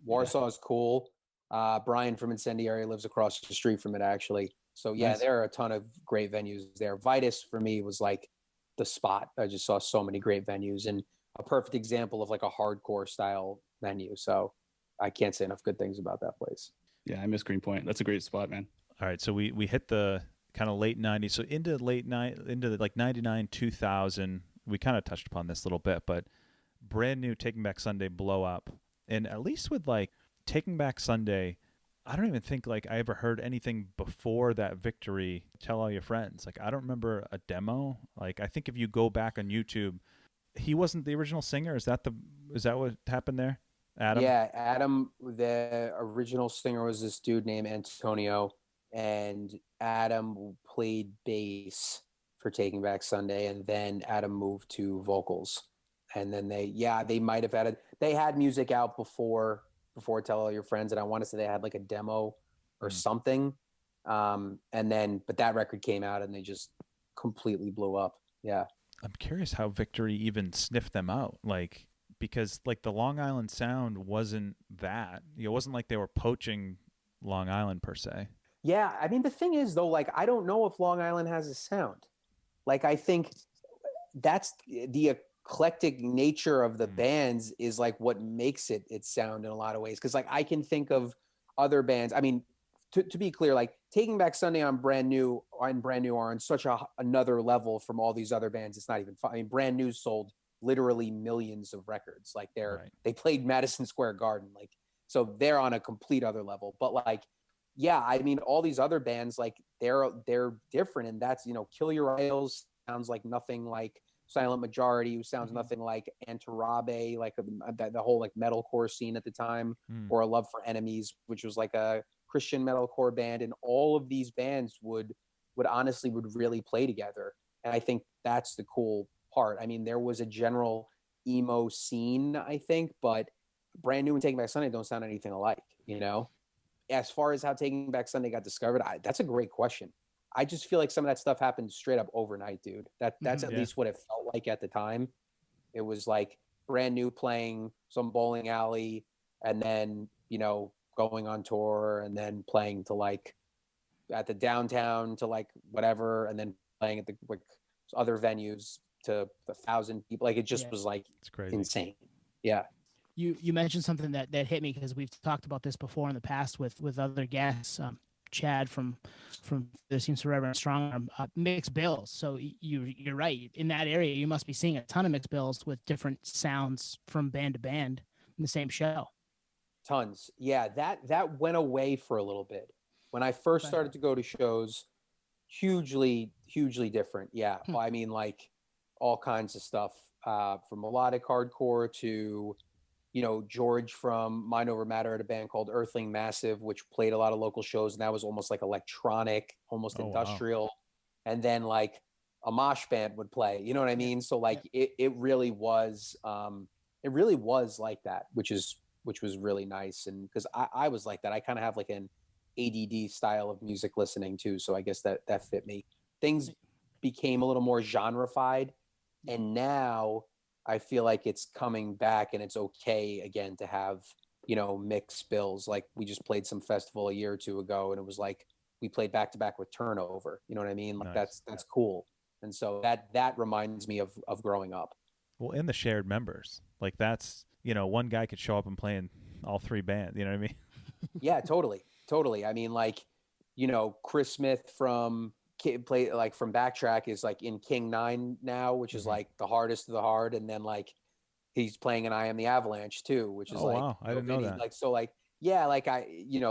Warsaw is cool. Brian from Incendiary lives across the street from it, actually. So yeah, Nice. There are a ton of great venues there. Vitus for me was like the spot. I just saw so many great venues and a perfect example of like a hardcore style venue. So I can't say enough good things about that place. Yeah, I miss Greenpoint. That's a great spot, man. All right, so we hit the kind of late 90s, so into like 99, 2000. We kind of touched upon this a little bit, but brand new Taking Back Sunday blow up. And at least with like Taking Back Sunday, I don't even think like I ever heard anything before that victory, Tell All Your Friends. Like I don't remember a demo. Like I think if you go back on YouTube, he wasn't the original singer. Is that what happened there? Adam? Yeah, Adam, the original singer was this dude named Antonio, and Adam played bass for Taking Back Sunday, and then Adam moved to vocals. And then they might have they had music out before Tell All Your Friends, and I want to say they had like a demo or something. And then, but that record came out and they just completely blew up. Yeah. I'm curious how Victory even sniffed them out. Like, because like the Long Island sound wasn't that. It wasn't like they were poaching Long Island per se. Yeah. I mean, the thing is though, like, I don't know if Long Island has a sound. Like, I think that's the eclectic nature of the bands is like what makes it sound in a lot of ways. Cause like I can think of other bands. I mean, to be clear, like Taking Back Sunday on Brand New are on such another level from all these other bands. It's not even fun. I mean, Brand New sold literally millions of records. Like they played Madison Square Garden. Like, so they're on a complete other level, but like, yeah, I mean, all these other bands, like they're different. And that's, Kill Your Idols sounds like nothing like Silent Majority, who sounds nothing like Antarabe, like the whole like metalcore scene at the time, or A Love for Enemies, which was like a Christian metalcore band. And all of these bands would honestly really play together. And I think that's the cool part. I mean, there was a general emo scene, I think, but Brand New and Taking Back Sunday don't sound anything alike, As far as how Taking Back Sunday got discovered, that's a great question. I just feel like some of that stuff happened straight up overnight, dude. That's at least what it felt like at the time. It was like Brand New playing some bowling alley and then, going on tour and then playing to like at the downtown to like whatever, and then playing at the like other venues to 1,000 people. Like it just was like it's crazy. Insane. Yeah. You mentioned something that hit me because we've talked about this before in the past with other guests. Chad from There Seems Forever and Strong mixed bills. So you're right. In that area, you must be seeing a ton of mixed bills with different sounds from band to band in the same show. Tons. Yeah, that went away for a little bit. When I first started to go to shows, hugely different. Yeah. I mean, like all kinds of stuff, from melodic hardcore to, you know, George from Mind Over Matter at a band called Earthling Massive, which played a lot of local shows, and that was almost like electronic, almost industrial. Wow. And then like a mosh band would play, you know what I mean? So like it really was like that, which was really nice. And because I was like that, I kind of have like an ADD style of music listening too. So I guess that fit me. Things became a little more genrefied, and now I feel like it's coming back and it's okay again to have, you know, mixed bills. Like we just played some festival a year or two ago, and it was like we played back to back with Turnover. You know what I mean? Like nice. That's cool. And so that reminds me of growing up. Well, and the shared members. Like that's, you know, one guy could show up and play in all three bands. You know what I mean? Yeah, totally. I mean, like, you know, Chris Smith from Backtrack is like in King 9 now, which is like the hardest of the hard, and then like he's playing in I Am the Avalanche too, which is wow, I didn't know that. Like so, like yeah, like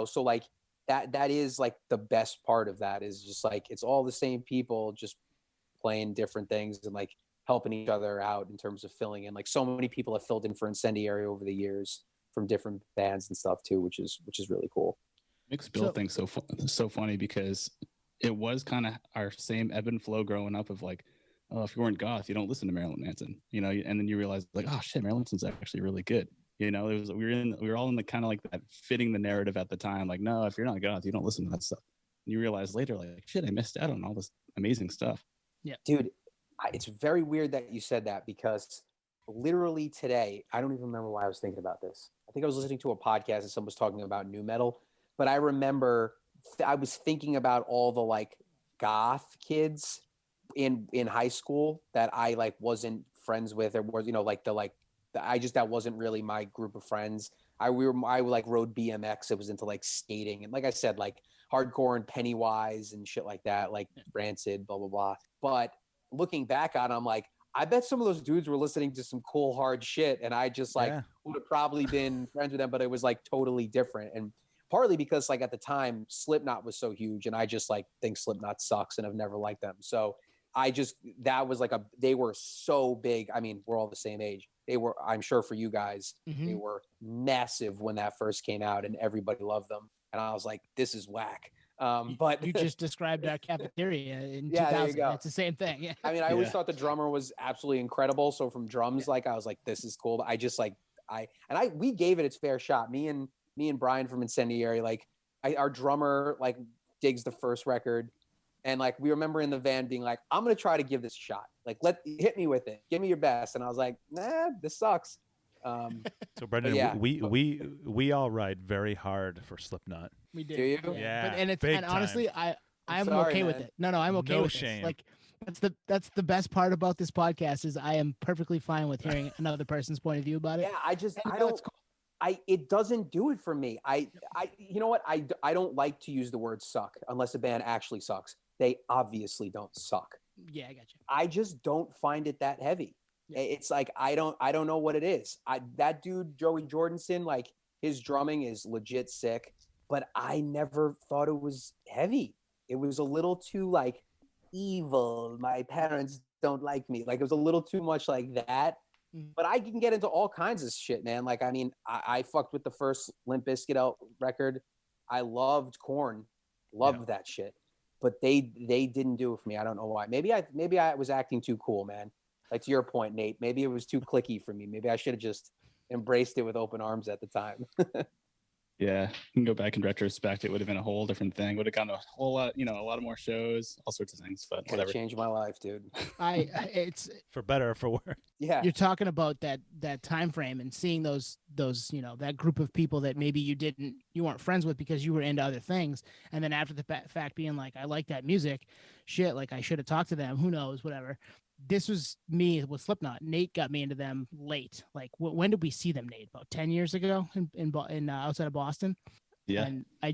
so like that is like the best part of that is just like it's all the same people just playing different things and like helping each other out in terms of filling in. Like so many people have filled in for Incendiary over the years from different bands and stuff too, which is really cool. Mixed bill thing's so funny because it was kind of our same ebb and flow growing up of like, oh, if you weren't goth, you don't listen to Marilyn Manson, you know, and then you realize like, oh shit, Marilyn Manson's actually really good. You know, we were all in the kind of like that fitting the narrative at the time. Like, no, if you're not goth, you don't listen to that stuff. And you realize later, like, shit, I missed out on all this amazing stuff. Yeah, dude, it's very weird that you said that because literally today, I don't even remember why I was thinking about this. I think I was listening to a podcast and someone was talking about nu metal, but I remember I was thinking about all the like goth kids in high school that I like wasn't friends with, or was, you know, like that wasn't really my group of friends. I like rode BMX. It was into like skating. And like I said, like hardcore and Pennywise and shit like that, like Rancid, blah, blah, blah. But looking back on it, I'm like, I bet some of those dudes were listening to some cool, hard shit. And I just like would have probably been friends with them, but it was like totally different. And partly because like at the time Slipknot was so huge and I just like think Slipknot sucks and I've never liked them. So that was like they were so big. I mean, we're all the same age. They were, I'm sure for you guys, they were massive when that first came out and everybody loved them. And I was like, this is whack. But you just described our cafeteria in 2000. There you go. It's the same thing. Yeah. I mean, I always thought the drummer was absolutely incredible. So from drums, like I was like, this is cool. But I just like, we gave it its fair shot. Me and Brian from Incendiary, like our drummer like digs the first record. And like, we remember in the van being like, I'm going to try to give this a shot. Like, hit me with it. Give me your best. And I was like, nah, this sucks. So Brendan, we all ride very hard for Slipknot. We do. Do you? Yeah. And honestly, I'm okay with it. No, I'm okay with shame. This. Like that's the best part about this podcast is I am perfectly fine with hearing another person's point of view about it. Yeah, it doesn't do it for me. You know what? I don't like to use the word suck unless a band actually sucks. They obviously don't suck. Yeah, I got you. I just don't find it that heavy. Yeah. It's like I don't know what it is. That dude Joey Jordison, like his drumming is legit sick, but I never thought it was heavy. It was a little too like evil. My parents don't like me. Like it was a little too much like that. But I can get into all kinds of shit, man. Like, I mean, I fucked with the first Limp Bizkit record. I loved Korn, that shit. But they didn't do it for me. I don't know why. Maybe I was acting too cool, man. Like to your point, Nate. Maybe it was too cliquey for me. Maybe I should have just embraced it with open arms at the time. Yeah, you can go back in retrospect. It would have been a whole different thing. Would have gone a whole lot, a lot more shows, all sorts of things. But whatever. Changed my life, dude. It's for better or for worse. Yeah, you're talking about that time frame and seeing those that group of people that maybe you weren't friends with because you were into other things, and then after the fact being like, I like that music, shit, like I should have talked to them. Who knows, whatever. This was me with Slipknot. Nate got me into them late. Like, when did we see them, Nate? About 10 years ago in outside of Boston. Yeah. And I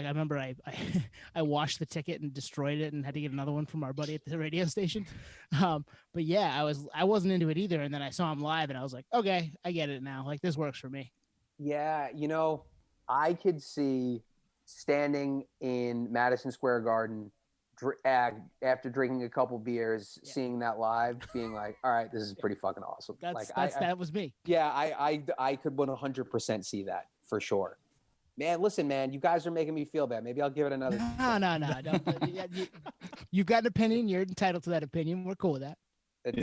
remember I washed the ticket and destroyed it and had to get another one from our buddy at the radio station. But yeah, I wasn't into it either. And then I saw him live and I was like, okay, I get it now. Like this works for me. Yeah, I could see standing in Madison Square Garden after drinking a couple beers, seeing that live, being like, all right, this is pretty fucking awesome. That was me. Yeah, I could 100% see that for sure. Man, listen, man, you guys are making me feel bad. Maybe I'll give it another. No. You've got an opinion. You're entitled to that opinion. We're cool with that.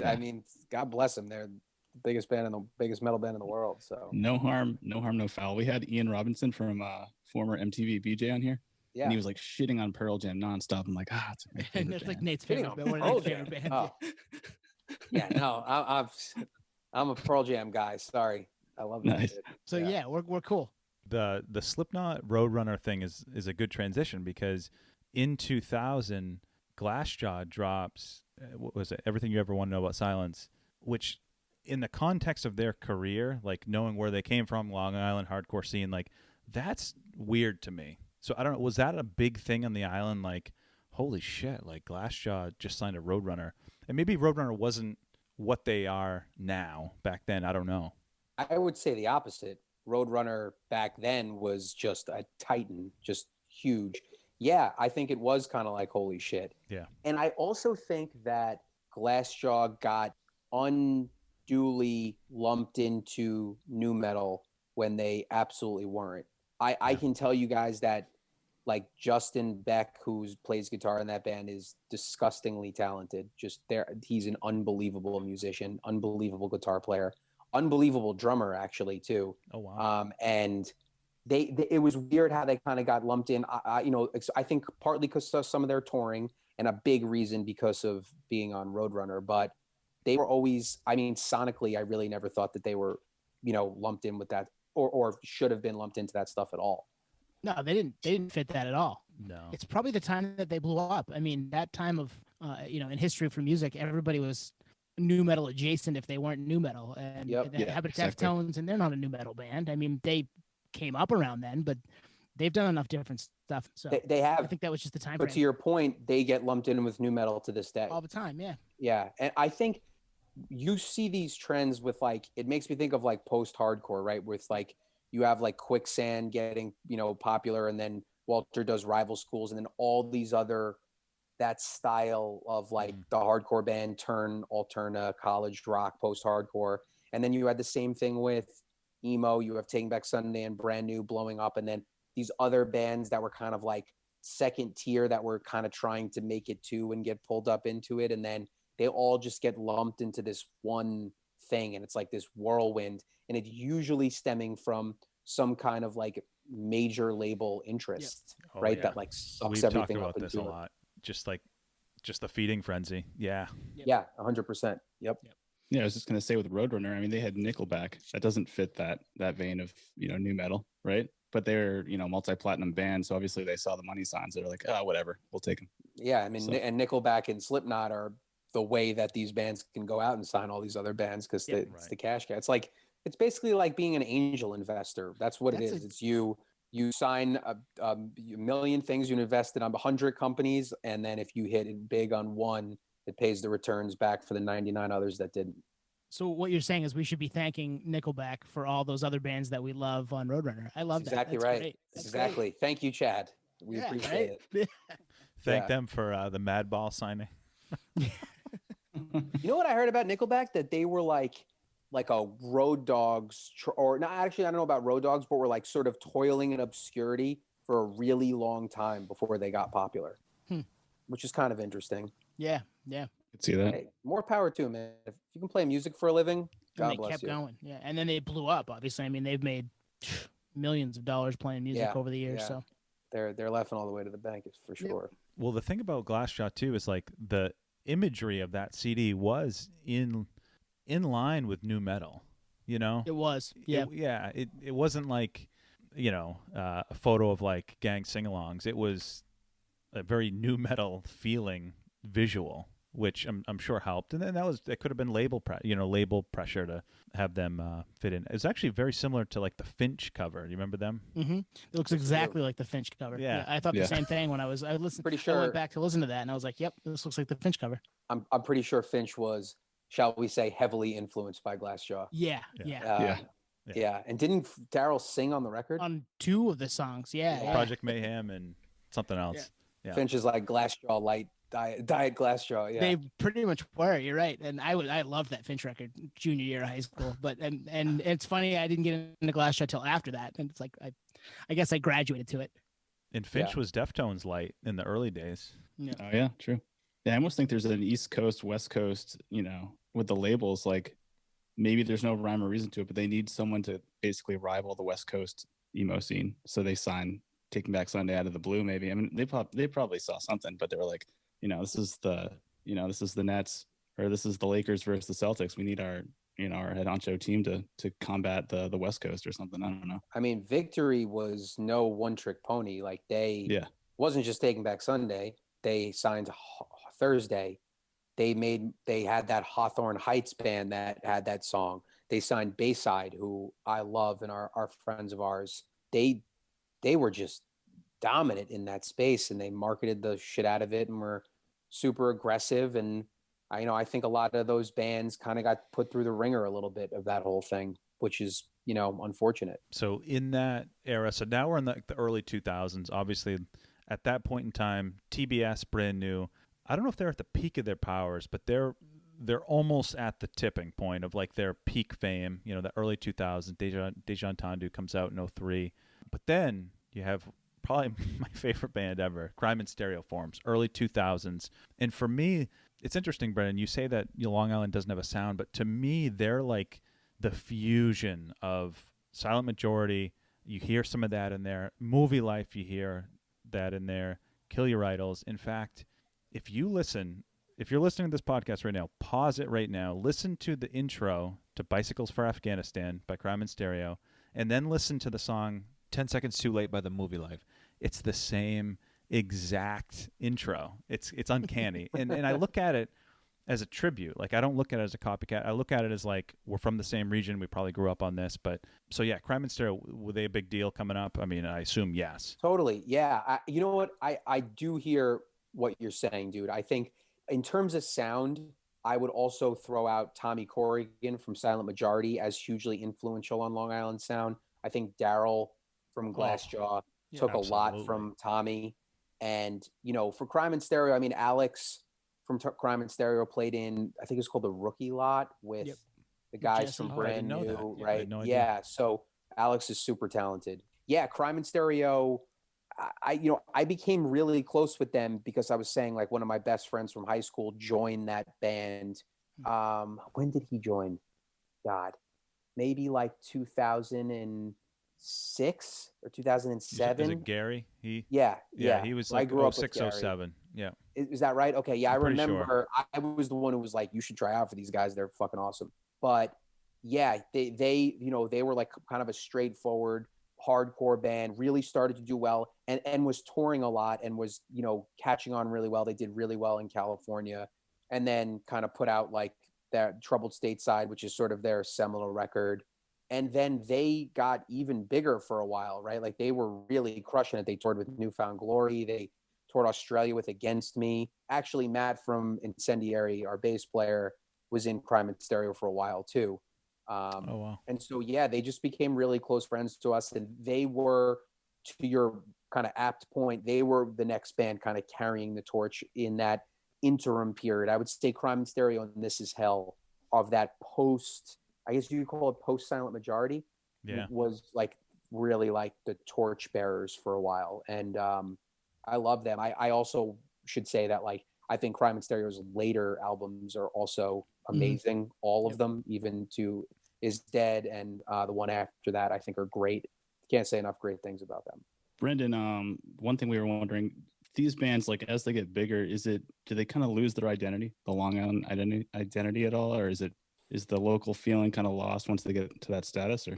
I mean, God bless them. They're the biggest metal band in the world. So no harm, no foul. We had Ian Robinson from former MTV BJ on here. Yeah. And he was like shitting on Pearl Jam nonstop. I'm like, it's my favorite That's band. like Nate's favorite band. One of Nate's favorite bands. Oh. Yeah, no, I'm a Pearl Jam guy. Sorry, I love that. Nice. Shit. So yeah, we're cool. The Slipknot Roadrunner thing is a good transition because in 2000, Glassjaw drops what was it? Everything You Ever Want to Know About Silence, which in the context of their career, like knowing where they came from, Long Island hardcore scene, like that's weird to me. So I don't know, was that a big thing on the island? Like, holy shit, like Glassjaw just signed a Roadrunner. And maybe Roadrunner wasn't what they are now back then. I don't know. I would say the opposite. Roadrunner back then was just a titan, just huge. Yeah, I think it was kind of like holy shit. Yeah. And I also think that Glassjaw got unduly lumped into nu metal when they absolutely weren't. I can tell you guys that like Justin Beck, who plays guitar in that band, is disgustingly talented. He's an unbelievable musician, unbelievable guitar player, unbelievable drummer actually too. Oh wow. And it was weird how they kind of got lumped in. I think partly because of some of their touring, and a big reason because of being on Roadrunner. But they were always, I mean, sonically, I really never thought that they were, lumped in with that, or should have been lumped into that stuff at all. No, they didn't fit that at all. No. It's probably the time that they blew up. I mean, that time of, in history for music, everybody was nu metal adjacent if they weren't nu metal. And Habitat Deftones, and they're not a nu metal band. I mean, they came up around then, but they've done enough different stuff. So they have. I think that was just the time. But to your point, they get lumped in with nu metal to this day. All the time, yeah. Yeah, and I think you see these trends with like, it makes me think of like post-hardcore, right? With like, you have like Quicksand getting, popular, and then Walter does Rival Schools, and then all these other, that style of like the hardcore band turn alterna, college rock, post-hardcore. And then you had the same thing with emo. You have Taking Back Sunday and Brand New blowing up, and then these other bands that were kind of like second tier that were kind of trying to make it too and get pulled up into it. And then they all just get lumped into this one thing, and it's like this whirlwind, and it's usually stemming from some kind of like major label interest, right? Yeah. That like sucks We've everything talked about this a lot. Just the feeding frenzy. Yeah. Yeah, 100%. Yep. Yeah, I was just gonna say with Roadrunner, I mean, they had Nickelback. That doesn't fit that vein of nu metal, right? But they're multi-platinum band, so obviously they saw the money signs. They're like, whatever, we'll take them. Yeah, I mean, and Nickelback and Slipknot are the way that these bands can go out and sign all these other bands because it's the cash cow. It's basically like being an angel investor. That's what it is. It's you sign a million things, you invested on 100 companies, and then if you hit it big on one, it pays the returns back for the 99 others that didn't. So what you're saying is we should be thanking Nickelback for all those other bands that we love on Roadrunner. I love that. Exactly right. Exactly. Great. Thank you, Chad. We appreciate it. Thank them for the Madball signing. You know what I heard about Nickelback? That they were like a Road Dogs, or not actually, I don't know about Road Dogs, but were like sort of toiling in obscurity for a really long time before they got popular, which is kind of interesting. Yeah. Could see that. Hey, more power to them, man. If you can play music for a living, God bless you. They kept going. Yeah, and then they blew up. Obviously, I mean, they've made millions of dollars playing music over the years. So they're laughing all the way to the bank, for sure. Well, the thing about Glassjaw too is like the imagery of that CD was in line with nu metal. It was. Yeah. It wasn't like a photo of like gang sing-alongs. It was a very nu metal feeling visual, which I'm sure helped. And then it could have been label pressure to have them fit in. It was actually very similar to like the Finch cover. You remember them? Mm-hmm. It looks exactly like the Finch cover. Yeah. I thought Yeah. the same thing when I listened. Pretty I sure went back to listen to that and I was like, "Yep, this looks like the Finch cover." I'm pretty sure Finch was, shall we say, heavily influenced by Glassjaw. Yeah. Yeah. And didn't Daryl sing on the record? On 2 of the songs, yeah. Project Mayhem and something else. Yeah. Finch is like Glassjaw light, diet Glassjaw. Yeah. They pretty much were. You're right, and I loved that Finch record junior year of high school. But and it's funny I didn't get into Glassjaw till after that, and it's like I guess I graduated to it. And Finch was Deftones light in the early days. Yeah. Oh yeah, true. Yeah, I almost think there's an East Coast, West Coast, with the labels, like maybe there's no rhyme or reason to it, but they need someone to basically rival the West Coast emo scene. So they sign Taking Back Sunday out of the blue, maybe. I mean, they probably saw something, but they were like, this is the Nets, or this is the Lakers versus the Celtics. We need our our head honcho team to combat the West Coast or something. I don't know. I mean, Victory was no one trick pony. Like wasn't just Taking Back Sunday. They signed Thursday. They had that Hawthorne Heights band that had that song. They signed Bayside, who I love and are friends of ours. They were just dominant in that space, and they marketed the shit out of it and were super aggressive. And I think a lot of those bands kind of got put through the ringer a little bit of that whole thing, which is unfortunate. So in that era, so now we're in the early 2000s. Obviously, at that point in time, TBS, brand new. I don't know if they're at the peak of their powers, but they're almost at the tipping point of like their peak fame. The early 2000s. Dejan Tandu comes out in 2003. But then you have probably my favorite band ever, Crime in Stereo forms, early 2000s. And for me, it's interesting, Brendan, you say that Long Island doesn't have a sound, but to me, they're like the fusion of Silent Majority. You hear some of that in there. Movie Life, you hear that in there. Kill Your Idols. In fact, if you're listening to this podcast right now, pause it right now, listen to the intro to Bicycles for Afghanistan by Crime in Stereo, and then listen to the song 10 Seconds Too Late by the Movie Life. It's the same exact intro. It's uncanny. and I look at it as a tribute. Like, I don't look at it as a copycat. I look at it as like, we're from the same region. We probably grew up on this. But so yeah, Crime in Stereo, were they a big deal coming up? I mean, I assume yes. Totally. Yeah. You know what? I do hear what you're saying, dude. I think in terms of sound, I would also throw out Tommy Corrigan from Silent Majority as hugely influential on Long Island sound. I think Daryl from Glassjaw took a lot from Tommy. And, for Crime in Stereo, I mean, Alex from Crime in Stereo played in, I think it's called the Rookie Lot with the guys from Brand New, right? Yeah. So Alex is super talented. Yeah. Crime in Stereo. I became really close with them because I was saying, like, one of my best friends from high school joined that band. When did he join? God, maybe like 2006 or 2007. Is it Gary? Yeah. He was like 06, 07. Yeah. Is that right? Okay. Yeah. I remember sure. I was the one who was like, you should try out for these guys. They're fucking awesome. But yeah, they were like kind of a straightforward hardcore band, really started to do well and was touring a lot and was, catching on really well. They did really well in California, and then kind of put out like that Troubled Stateside, which is sort of their seminal record. And then they got even bigger for a while, right? Like, they were really crushing it. They toured with Newfound Glory. They toured Australia with Against Me. Actually, Matt from Incendiary, our bass player, was in Crime in Stereo for a while too. Wow. And so, yeah, they just became really close friends to us. And they were, to your kind of apt point, they were the next band kind of carrying the torch in that interim period. I would say Crime in Stereo and This Is Hell of that post, I guess you could call it post Silent Majority, was like really like the torch bearers for a while. And I love them. I also should say that, like, I think Crime in Stereo's later albums are also amazing. All of them, even to Is Dead and the one after that, I think are great. Can't say enough great things about them. Brendan, one thing we were wondering, these bands, like, as they get bigger, do they kind of lose their identity, the Long Island identity at all? Or is the local feeling kind of lost once they get to that status? Or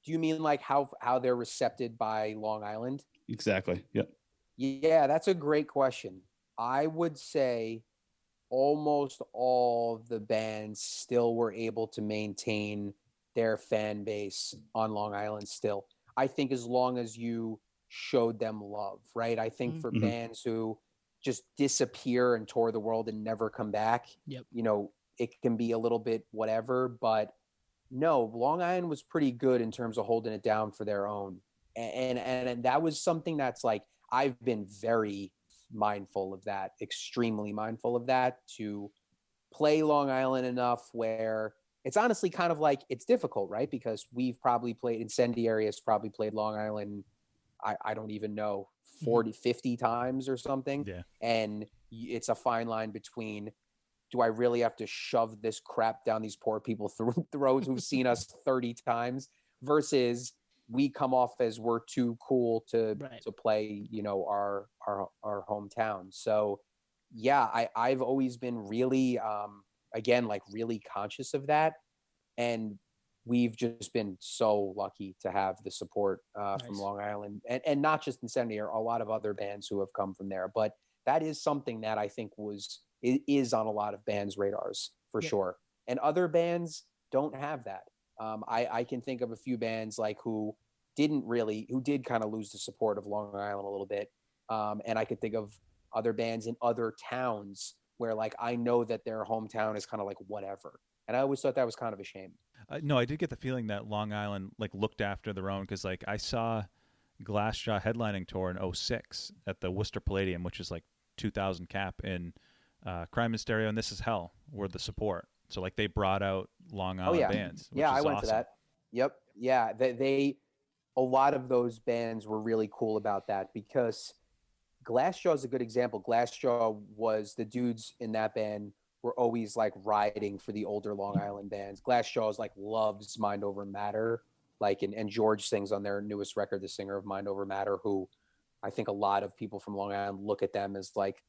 do you mean like how they're recepted by Long Island? Exactly. Yep. Yeah, that's a great question. I would say almost all of the bands still were able to maintain their fan base on Long Island still. I think as long as you showed them love, right? I think for Mhm. bands who just disappear and tour the world and never come back, Yep. it can be a little bit whatever, but no, Long Island was pretty good in terms of holding it down for their own. And that was something that's like, I've been very mindful of that, extremely mindful of that, to play Long Island enough where it's honestly kind of like it's difficult, right? Because we've probably played Incendiary has probably played Long Island, I don't even know, 40, 50 times or something. Yeah. And it's a fine line between, do I really have to shove this crap down these poor people's throats who've seen us 30 times versus we come off as we're too cool to play, our hometown. So yeah, I've always been really, again, like really conscious of that. And we've just been so lucky to have the support from Long Island, and not just Incendiary, a lot of other bands who have come from there. But that is something that I think is on a lot of bands' radars for sure. And other bands don't have that. I can think of a few bands like who did kind of lose the support of Long Island a little bit. And I could think of other bands in other towns where like I know that their hometown is kind of like whatever. And I always thought that was kind of a shame. No, I did get the feeling that Long Island like looked after their own, because like I saw Glassjaw headlining tour in 06 at the Worcester Palladium, which is like 2,000 cap, in Crime and Stereo and This Is Hell were the support. So like they brought out Long Island bands. Which Yeah, is I went awesome. to that. Yep. Yeah, they a lot of those bands were really cool about that, because Glassjaw is a good example. Glassjaw was the dudes in that band were always like riding for the older Long Island bands. Glassjaw is like loves Mind Over Matter, like and George sings on their newest record, the singer of Mind Over Matter, who I think a lot of people from Long Island look at them as like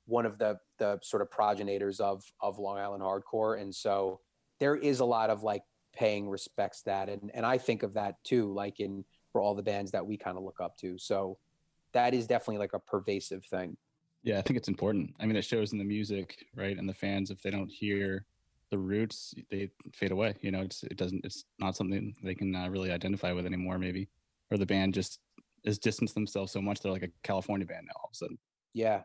one of the sort of progenitors of Long Island hardcore. And so there is a lot of like paying respects that, and I think of that too, like for all the bands that we kind of look up to. So that is definitely like a pervasive thing. Yeah, I think it's important. I mean, it shows in the music, right? And the fans, if they don't hear the roots, they fade away. It's not something they can really identify with anymore, maybe. Or the band just has distanced themselves so much they're like a California band now all of a sudden. Yeah,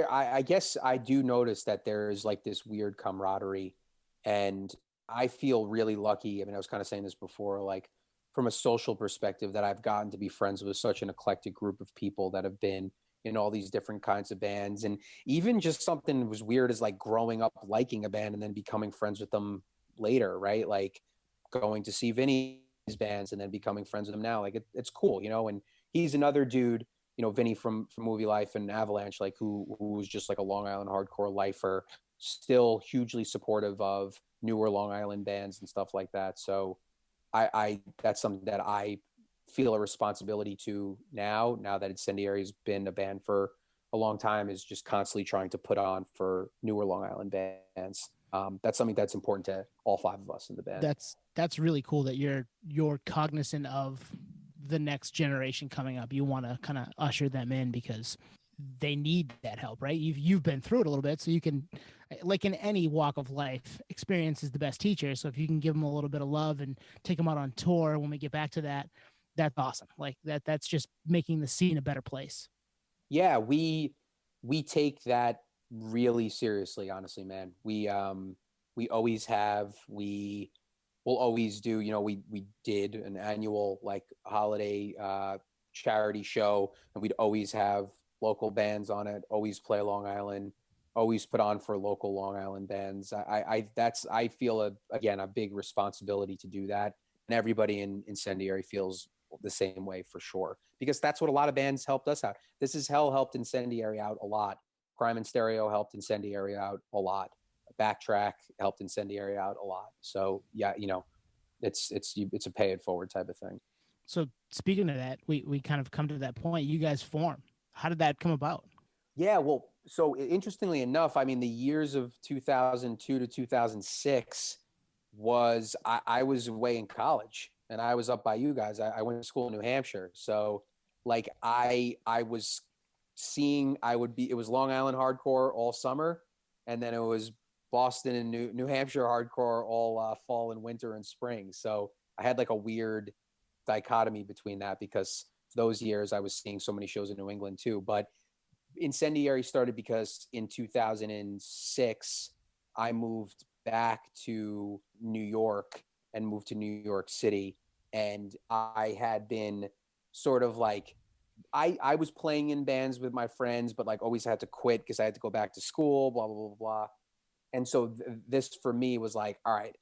I guess I do notice that there's like this weird camaraderie, and I feel really lucky. I mean, I was kind of saying this before, like from a social perspective, that I've gotten to be friends with such an eclectic group of people that have been in all these different kinds of bands. And even just something as weird as like growing up liking a band and then becoming friends with them later, right? Like going to see Vinny's bands and then becoming friends with him now. Like it's cool, and he's another dude, Vinny from Movie Life and Avalanche, like who's just like a Long Island hardcore lifer, still hugely supportive of newer Long Island bands and stuff like that. So I that's something that I feel a responsibility to now that Incendiary's been a band for a long time, is just constantly trying to put on for newer Long Island bands. That's something that's important to all five of us in the band. That's really cool that you're cognizant of the next generation coming up. You want to kind of usher them in because they need that help, right? You've been through it a little bit, so you can, like in any walk of life, experience is the best teacher. So if you can give them a little bit of love and take them out on tour when we get back to that, that's awesome. Like that's just making the scene a better place. Yeah, we take that really seriously, honestly, man. We always have. We will always do. We did an annual like holiday charity show, and we'd always have local bands on it. Always play Long Island. Always put on for local Long Island bands. I feel a big responsibility to do that, and everybody in Incendiary feels the same way for sure, because that's what a lot of bands helped us out. This Is Hell helped Incendiary out a lot. Crime and Stereo helped Incendiary out a lot. Backtrack helped Incendiary out a lot. So yeah, it's a pay it forward type of thing. So speaking of that, we kind of come to that point. You guys form. How did that come about? Yeah, well, so interestingly enough, I mean, the years of 2002 to 2006 was I was away in college, and I was up by you guys. I went to school in New Hampshire. So like I was seeing, it was Long Island hardcore all summer. and then it was Boston and New Hampshire hardcore all fall and winter and spring. So I had like a weird dichotomy between that because those years I was seeing so many shows in New England too. But Incendiary started because in 2006 I moved back to New York and moved to New York City, and I had been sort of like I was playing in bands with my friends, but like always had to quit because I had to go back to school, blah blah blah blah. And so this for me was like, all right,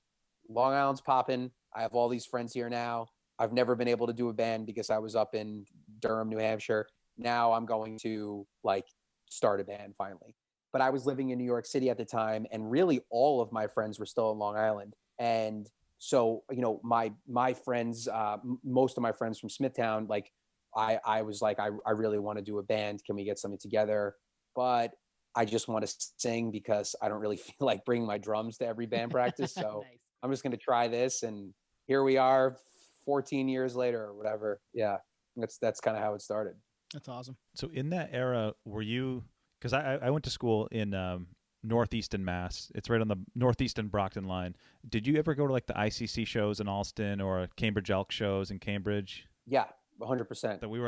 Long Island's popping. I have all these friends here now. I've never been able to do a band because I was up in Durham, New Hampshire. Now I'm going to like start a band finally. But I was living in New York City at the time, and really all of my friends were still in Long Island. And so, you know, my friends, most of my friends from Smithtown, like I was like, I really want to do a band. Can we get something together? But I just want to sing because I don't really feel like bringing my drums to every band practice. So Nice. I'm just going to try this. And here we are 14 years later or whatever. Yeah. That's kind of how it started. That's awesome. So in that era, were you, because I went to school in Northeastern Mass. It's right on the Northeastern Brockton line. Did you ever go to like the ICC shows in Alston or Cambridge Elk shows in Cambridge? Yeah, 100%. That we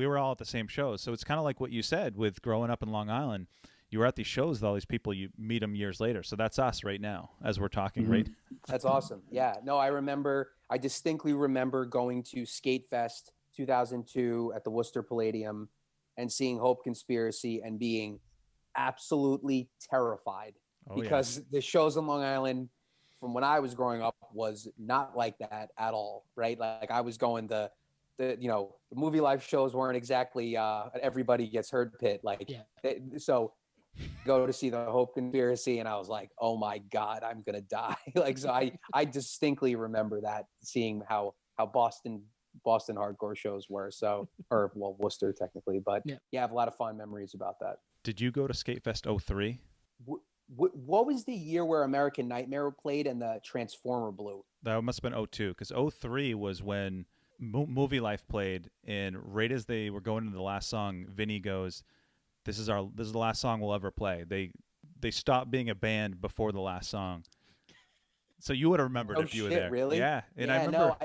were all at the same shows. So it's kind of like what you said with growing up in Long Island. You were at these shows with all these people, you meet them years later. So that's us right now as we're talking, Mm-hmm. right? That's awesome. Yeah. No, I distinctly remember going to Skate Fest 2002 at the Worcester Palladium and seeing Hope Conspiracy and being absolutely terrified because the shows in Long Island from when I was growing up was not like that at all. Right. Like I was going the movie life shows weren't exactly everybody gets hurt pit. Like, so go to see the Hope Conspiracy and I was like, oh my God, I'm going to die. Like, so I distinctly remember that, seeing how Boston hardcore shows were. So, or well, Worcester technically, but yeah, I have a lot of fond memories about that. Did you go to Skate Fest 03? What was the year where American Nightmare played and the Transformer blew? That must have been 02, because 03 was when Movie Life played, and right as they were going into the last song, Vinny goes, This is the last song we'll ever play. They stopped being a band before the last song. So you would have remembered if you were there. Really? Yeah. And yeah, I remember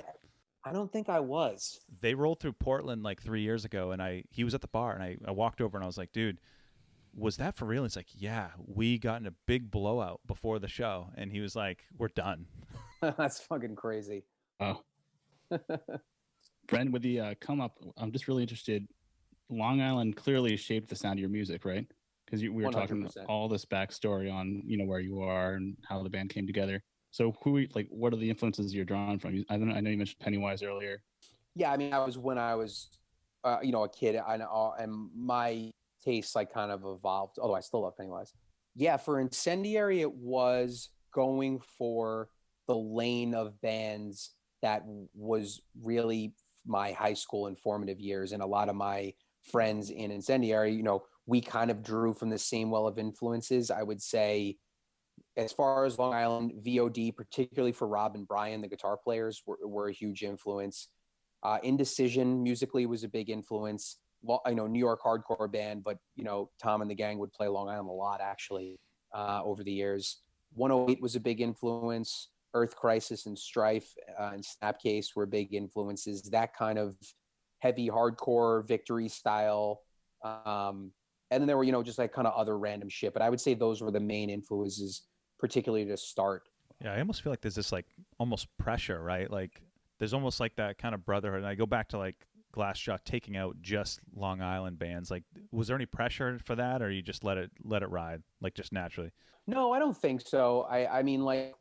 I don't think I was. They rolled through Portland like 3 years ago, and he was at the bar, and I walked over and I was like, dude, was that for real? And he's like, yeah, we got in a big blowout before the show. And he was like, we're done. That's fucking crazy. Oh. Brent, with the come up, I'm just really interested. Long Island clearly shaped the sound of your music, right? Because we were 100%. Talking all this backstory on, where you are and how the band came together. So what are the influences you're drawing from? I know you mentioned Pennywise earlier. Yeah, I mean, when I was, a kid, and my tastes like kind of evolved, although I still love Pennywise. Yeah, for Incendiary, it was going for the lane of bands that was really my high school and formative years. And a lot of my friends in Incendiary, we kind of drew from the same well of influences. I would say, as far as Long Island, VOD, particularly for Rob and Brian, the guitar players, were a huge influence. Indecision musically was a big influence. New York hardcore band, but Tom and the gang would play Long Island a lot actually over the years. 108 was a big influence. Earth Crisis and Strife and Snapcase were big influences. That kind of heavy hardcore Victory style, and then there were just like kind of other random shit. But I would say those were the main influences, particularly to start. Yeah, I almost feel like there's this like almost pressure, right? Like there's almost like that kind of brotherhood. And I go back to like Glassjaw taking out just Long Island bands. Like, was there any pressure for that, or you just let it ride, like just naturally? No, I don't think so. I mean, like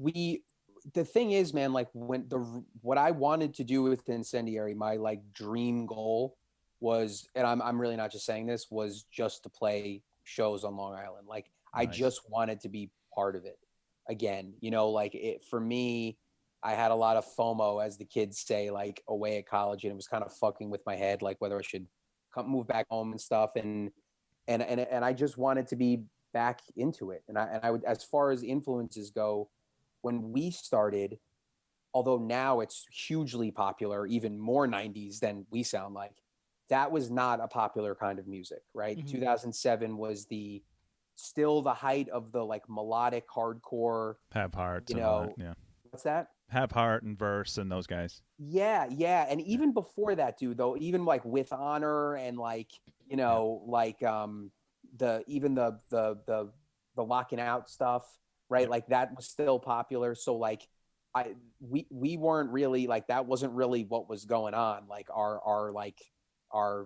the thing is, man, like what I wanted to do with Incendiary, my like dream goal was, and I'm really not just saying this, was just to play shows on Long Island. Like nice. I just wanted to be part of it again. Like for me, I had a lot of FOMO, as the kids say, like away at college, and it was kind of fucking with my head, like whether I should move back home and stuff. And I just wanted to be back into it. And I would, as far as influences go, when we started, although now it's hugely popular, even more 90s than we sound like, that was not a popular kind of music, right? Mm-hmm. 2007 was the still the height of the like melodic hardcore. Have Hearts You and all know, that. Yeah. what's that? Have Heart and Verse and those guys. Yeah, yeah. And even before that, dude, though, even like With Honor and like, you know, like the locking out stuff, right? Yep. Like that was still popular. So like we weren't really like that wasn't really what was going on, like our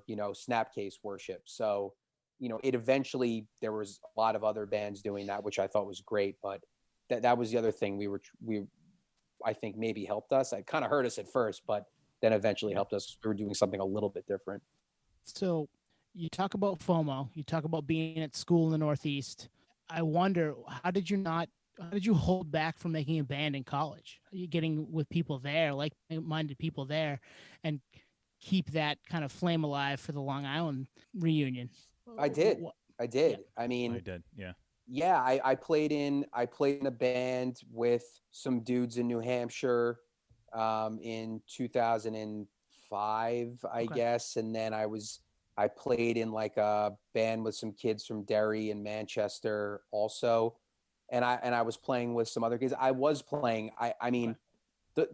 you know, Snapcase worship. So, you know, it eventually there was a lot of other bands doing that, which I thought was great, but that was the other thing we I think maybe helped us. It kind of hurt us at first, but then eventually helped us. We were doing something a little bit different. So you talk about FOMO, you talk about being at school in the Northeast. I wonder, how did you hold back from making a band in college? Are you getting with people there, like-minded people there, and keep that kind of flame alive for the Long Island reunion? I did. I did. Yeah. I mean, I did. Yeah. yeah, I played in a band with some dudes in New Hampshire in 2005, I Okay. guess, and then I played in like a band with some kids from Derry and Manchester also, and I was playing with some other kids. I was playing. I mean, you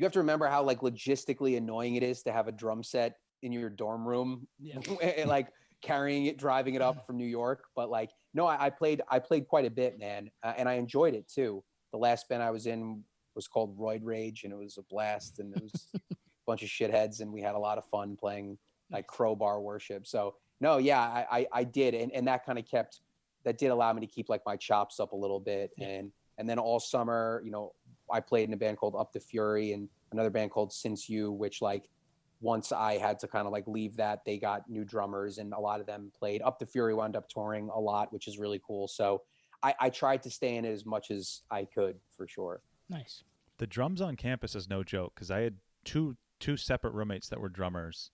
have to remember how like logistically annoying it is to have a drum set in your dorm room, Yeah. like carrying it, driving it up from New York. But like, no, I played quite a bit, man, and I enjoyed it too. The last band I was in was called Roid Rage, and it was a blast, and it was a bunch of shitheads, and we had a lot of fun playing like crowbar worship. So no, yeah, I did, and that kind of that did allow me to keep like my chops up a little bit, Yeah. and then all summer, you know, I played in a band called Up the Fury and another band called Since You, which like once I had to kind of like leave that, they got new drummers and a lot of them played. Up the Fury wound up touring a lot, which is really cool. So I tried to stay in it as much as I could, for sure. Nice. The drums on campus is no joke because I had two separate roommates that were drummers,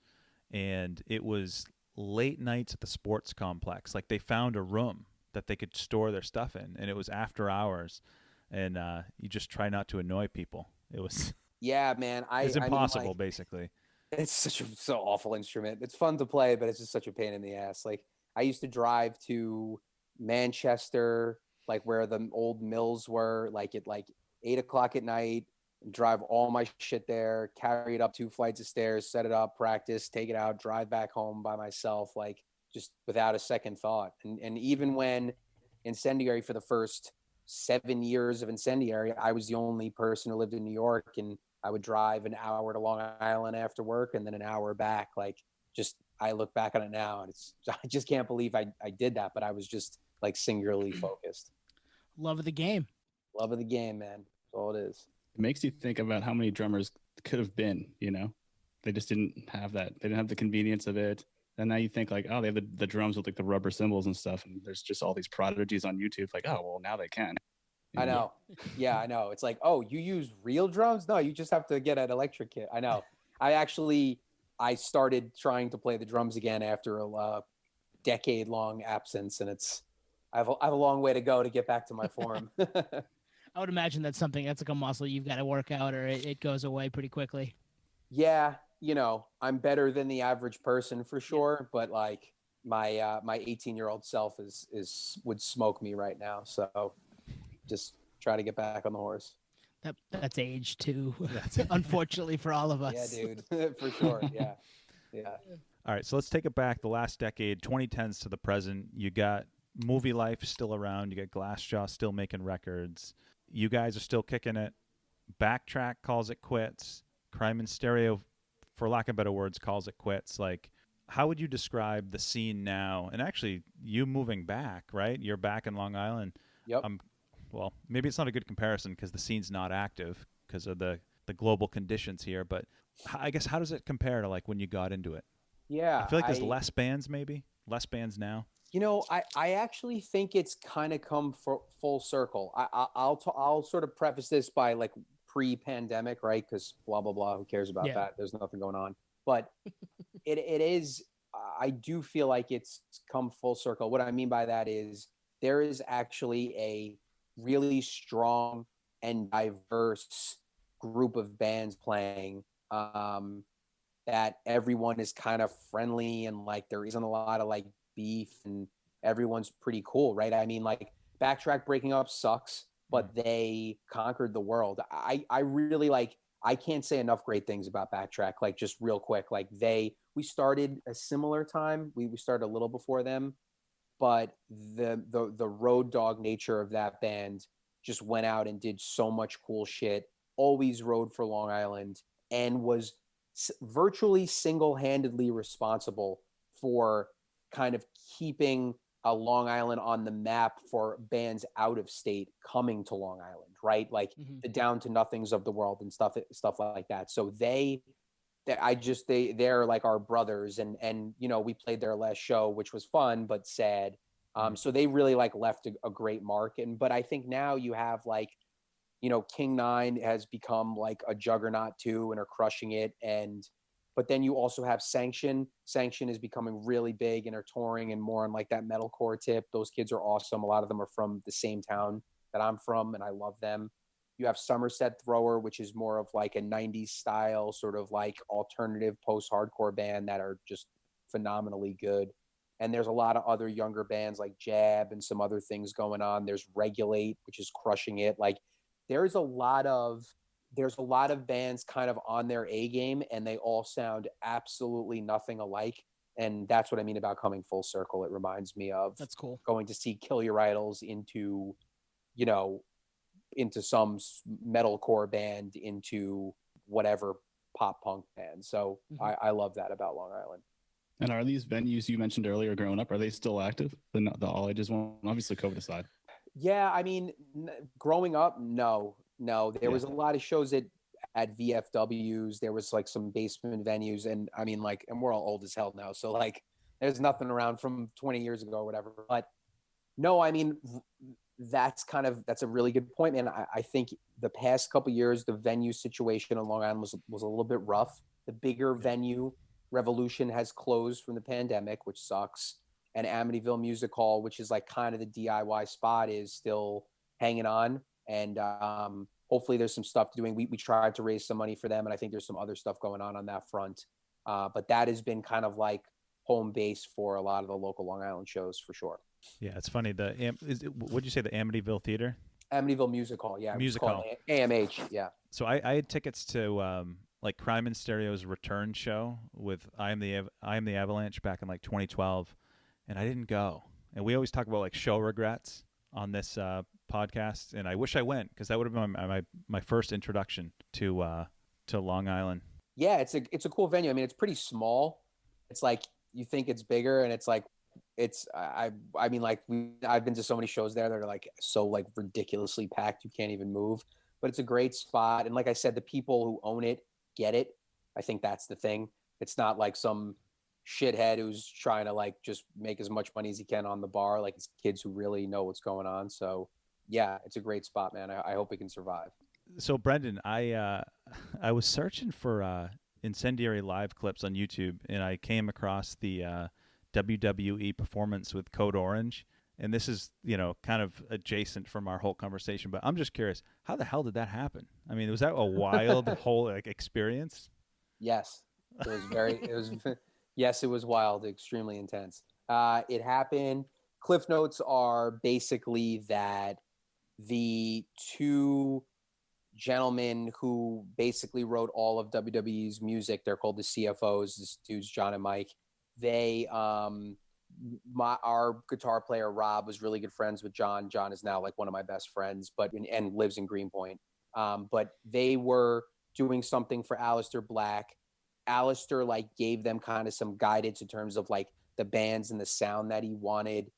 and it was late nights at the sports complex. Like they found a room that they could store their stuff in, and it was after hours, and you just try not to annoy people. It was Yeah, man. it's I mean, impossible, like, basically. it's so awful instrument. It's fun to play, but it's just such a pain in the ass. Like I used to drive to Manchester, like where the old mills were, like at like 8 o'clock at night, drive all my shit there, carry it up 2 flights of stairs, set it up, practice, take it out, drive back home by myself, like just without a second thought. And even when Incendiary, for the first 7 years of Incendiary, I was the only person who lived in New York, and I would drive an hour to Long Island after work and then an hour back. Like, just I look back on it now, and it's I just can't believe I did that, but I was just like singularly focused. Love of the game. Love of the game, man. That's all it is. It makes you think about how many drummers could have been, you know? They just didn't have that. They didn't have the convenience of it. And now you think like, oh, they have the drums with like the rubber cymbals and stuff. And there's just all these prodigies on YouTube. Like, oh, well, now they can. I know. Yeah, I know. It's like, oh, you use real drums? No, you just have to get an electric kit. I know. I started trying to play the drums again after a decade-long absence, and I have a long way to go to get back to my form. I would imagine that's something that's like a muscle you've got to work out, or it goes away pretty quickly. Yeah, you know, I'm better than the average person for sure, but like my 18-year-old self would smoke me right now. So just try to get back on the horse. That's age too, unfortunately for all of us. Yeah, dude, for sure. Yeah. All right, so let's take it back the last decade, 2010s to the present. You got Movie Life still around. You got Glassjaw still making records. You guys are still kicking it. Backtrack calls it quits. Crime and Stereo, for lack of better words, calls it quits. Like, how would you describe the scene now? And actually, you moving back, right? You're back in Long Island. Yep. Well, maybe it's not a good comparison because the scene's not active because of the global conditions here. But I guess how does it compare to like when you got into it? Yeah. I feel like there's less bands, maybe less bands now. You know, I actually think it's kind of come full circle. I'll sort of preface this by like pre-pandemic, right? Because blah blah blah. Who cares about that? There's nothing going on. But it is. I do feel like it's come full circle. What I mean by that is there is actually a really strong and diverse group of bands playing. That everyone is kind of friendly and like there isn't a lot of like beef, and everyone's pretty cool, right? I mean, like Backtrack breaking up sucks, but they conquered the world. I really like, I can't say enough great things about Backtrack. Like just real quick, like we started a similar time. We started a little before them, but the road dog nature of that band just went out and did so much cool shit. Always rode for Long Island and was virtually single-handedly responsible for kind of keeping Long Island on the map for bands out of state coming to Long Island, right? Like the Down to Nothings of the world and stuff like that. So they're like our brothers, and you know, we played their last show, which was fun but sad. So they really like left a great mark. But I think now you have like, you know, King Nine has become like a juggernaut too and are crushing it. But then you also have Sanction. Sanction is becoming really big and are touring and more on like that metalcore tip. Those kids are awesome. A lot of them are from the same town that I'm from, and I love them. You have Somerset Thrower, which is more of like a 90s style, sort of like alternative post-hardcore band that are just phenomenally good. And there's a lot of other younger bands like Jab and some other things going on. There's Regulate, which is crushing it. Like there's a lot of bands kind of on their A game, and they all sound absolutely nothing alike. And that's what I mean about coming full circle. It reminds me of that's cool. Going to see Kill Your Idols into, you know, into some metalcore band, into whatever pop punk band. So I love that about Long Island. And are these venues you mentioned earlier growing up, are they still active? The all ages one, obviously COVID aside. Yeah, I mean, growing up, no. There was a lot of shows at VFWs. There was like some basement venues, and I mean, like, and we're all old as hell now, so like, there's nothing around from 20 years ago or whatever. But no, I mean, that's a really good point, man. I think the past couple of years, the venue situation on Long Island was a little bit rough. The bigger venue Revolution has closed from the pandemic, which sucks. And Amityville Music Hall, which is like kind of the DIY spot, is still hanging on. And hopefully there's some stuff doing. We tried to raise some money for them, and I think there's some other stuff going on that front. But that has been kind of like home base for a lot of the local Long Island shows for sure. Yeah, it's funny. What'd you say, the Amityville Theater? Amityville Music Hall, yeah. Music Hall. AMH, yeah. So I had tickets to like Crime and Stereo's return show with I Am the Avalanche back in like 2012, and I didn't go. And we always talk about like show regrets on this podcast, and I wish I went, because that would have been my first introduction to Long Island. Yeah, it's a cool venue. I mean, it's pretty small. It's like you think it's bigger, and it's like I mean, like I've been to so many shows there that are like so like ridiculously packed you can't even move. But it's a great spot, and like I said, the people who own it get it. I think that's the thing. It's not like some shithead who's trying to like just make as much money as he can on the bar. Like, it's kids who really know what's going on. So yeah, it's a great spot, man. I hope it can survive. So Brendan, I was searching for Incendiary live clips on YouTube, and I came across the WWE performance with Code Orange. And this is, you know, kind of adjacent from our whole conversation, but I'm just curious, how the hell did that happen? I mean, was that a wild whole like experience? Yes, yes, it was wild, extremely intense. It happened. Cliff notes are basically that the two gentlemen who basically wrote all of WWE's music, they're called the CFOs, this dude's John and Mike. They, our guitar player Rob was really good friends with John. John is now like one of my best friends, and lives in Greenpoint. But they were doing something for Aleister Black. Aleister like gave them kind of some guidance in terms of like the bands and the sound that he wanted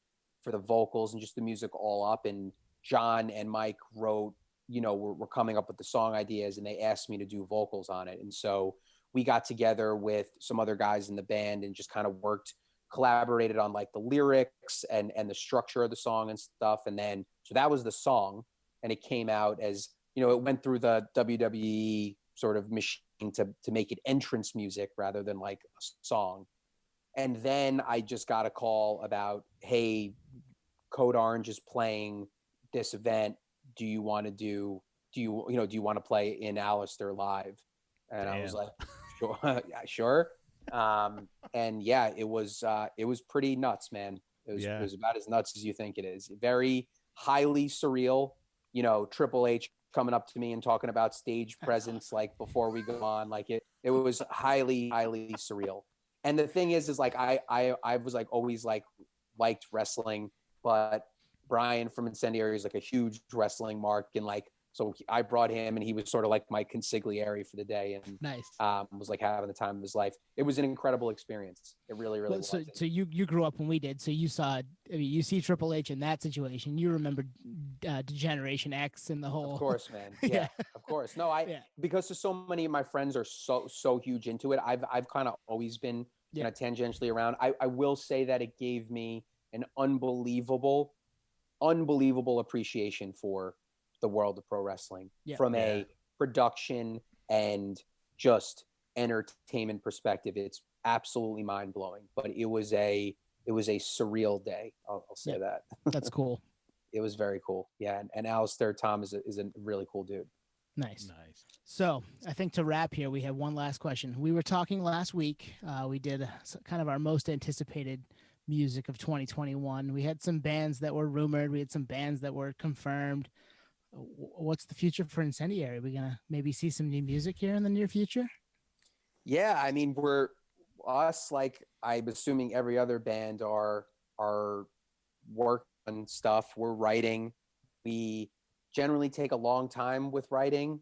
for the vocals and just the music all up. And John and Mike wrote, you know, we're coming up with the song ideas, and they asked me to do vocals on it. And so we got together with some other guys in the band and just kind of collaborated on like the lyrics and the structure of the song and stuff. And then, so that was the song, and it came out as, you know, it went through the WWE sort of machine to make it entrance music rather than like a song. And then I just got a call about, hey, Code Orange is playing this event. Do you want to play in Aleister live? And Damn. I was like, sure. Yeah, sure. And yeah, it was pretty nuts, man. It was about as nuts as you think it is. Very highly surreal. You know, Triple H coming up to me and talking about stage presence like before we go on. Like it was highly, highly surreal. And the thing is like I was like always like liked wrestling, but Brian from Incendiary is like a huge wrestling mark, and like so I brought him, and he was sort of like my consigliere for the day, and Nice. was like having the time of his life. It was an incredible experience. It really, really was. So you grew up when we did. So you saw, I mean, you see Triple H in that situation. You remember Degeneration X and the whole. Of course, man. Yeah, of course. No, because there's so many of my friends are so huge into it. I've kind of always been kind of tangentially around. I will say that it gave me an unbelievable appreciation for the world of pro wrestling from a production and just entertainment perspective. It's absolutely mind blowing, but it was a surreal day. I'll say that. That's cool. It was very cool. Yeah. And Alistair Tom is a really cool dude. Nice. So I think to wrap here, we have one last question. We were talking last week. We did kind of our most anticipated music of 2021. We had some bands that were rumored. We had some bands that were confirmed. What's the future for Incendiary? We're going to maybe see some new music here in the near future? Yeah. I mean, we're us, like I'm assuming every other band are work on stuff. We're writing. We generally take a long time with writing,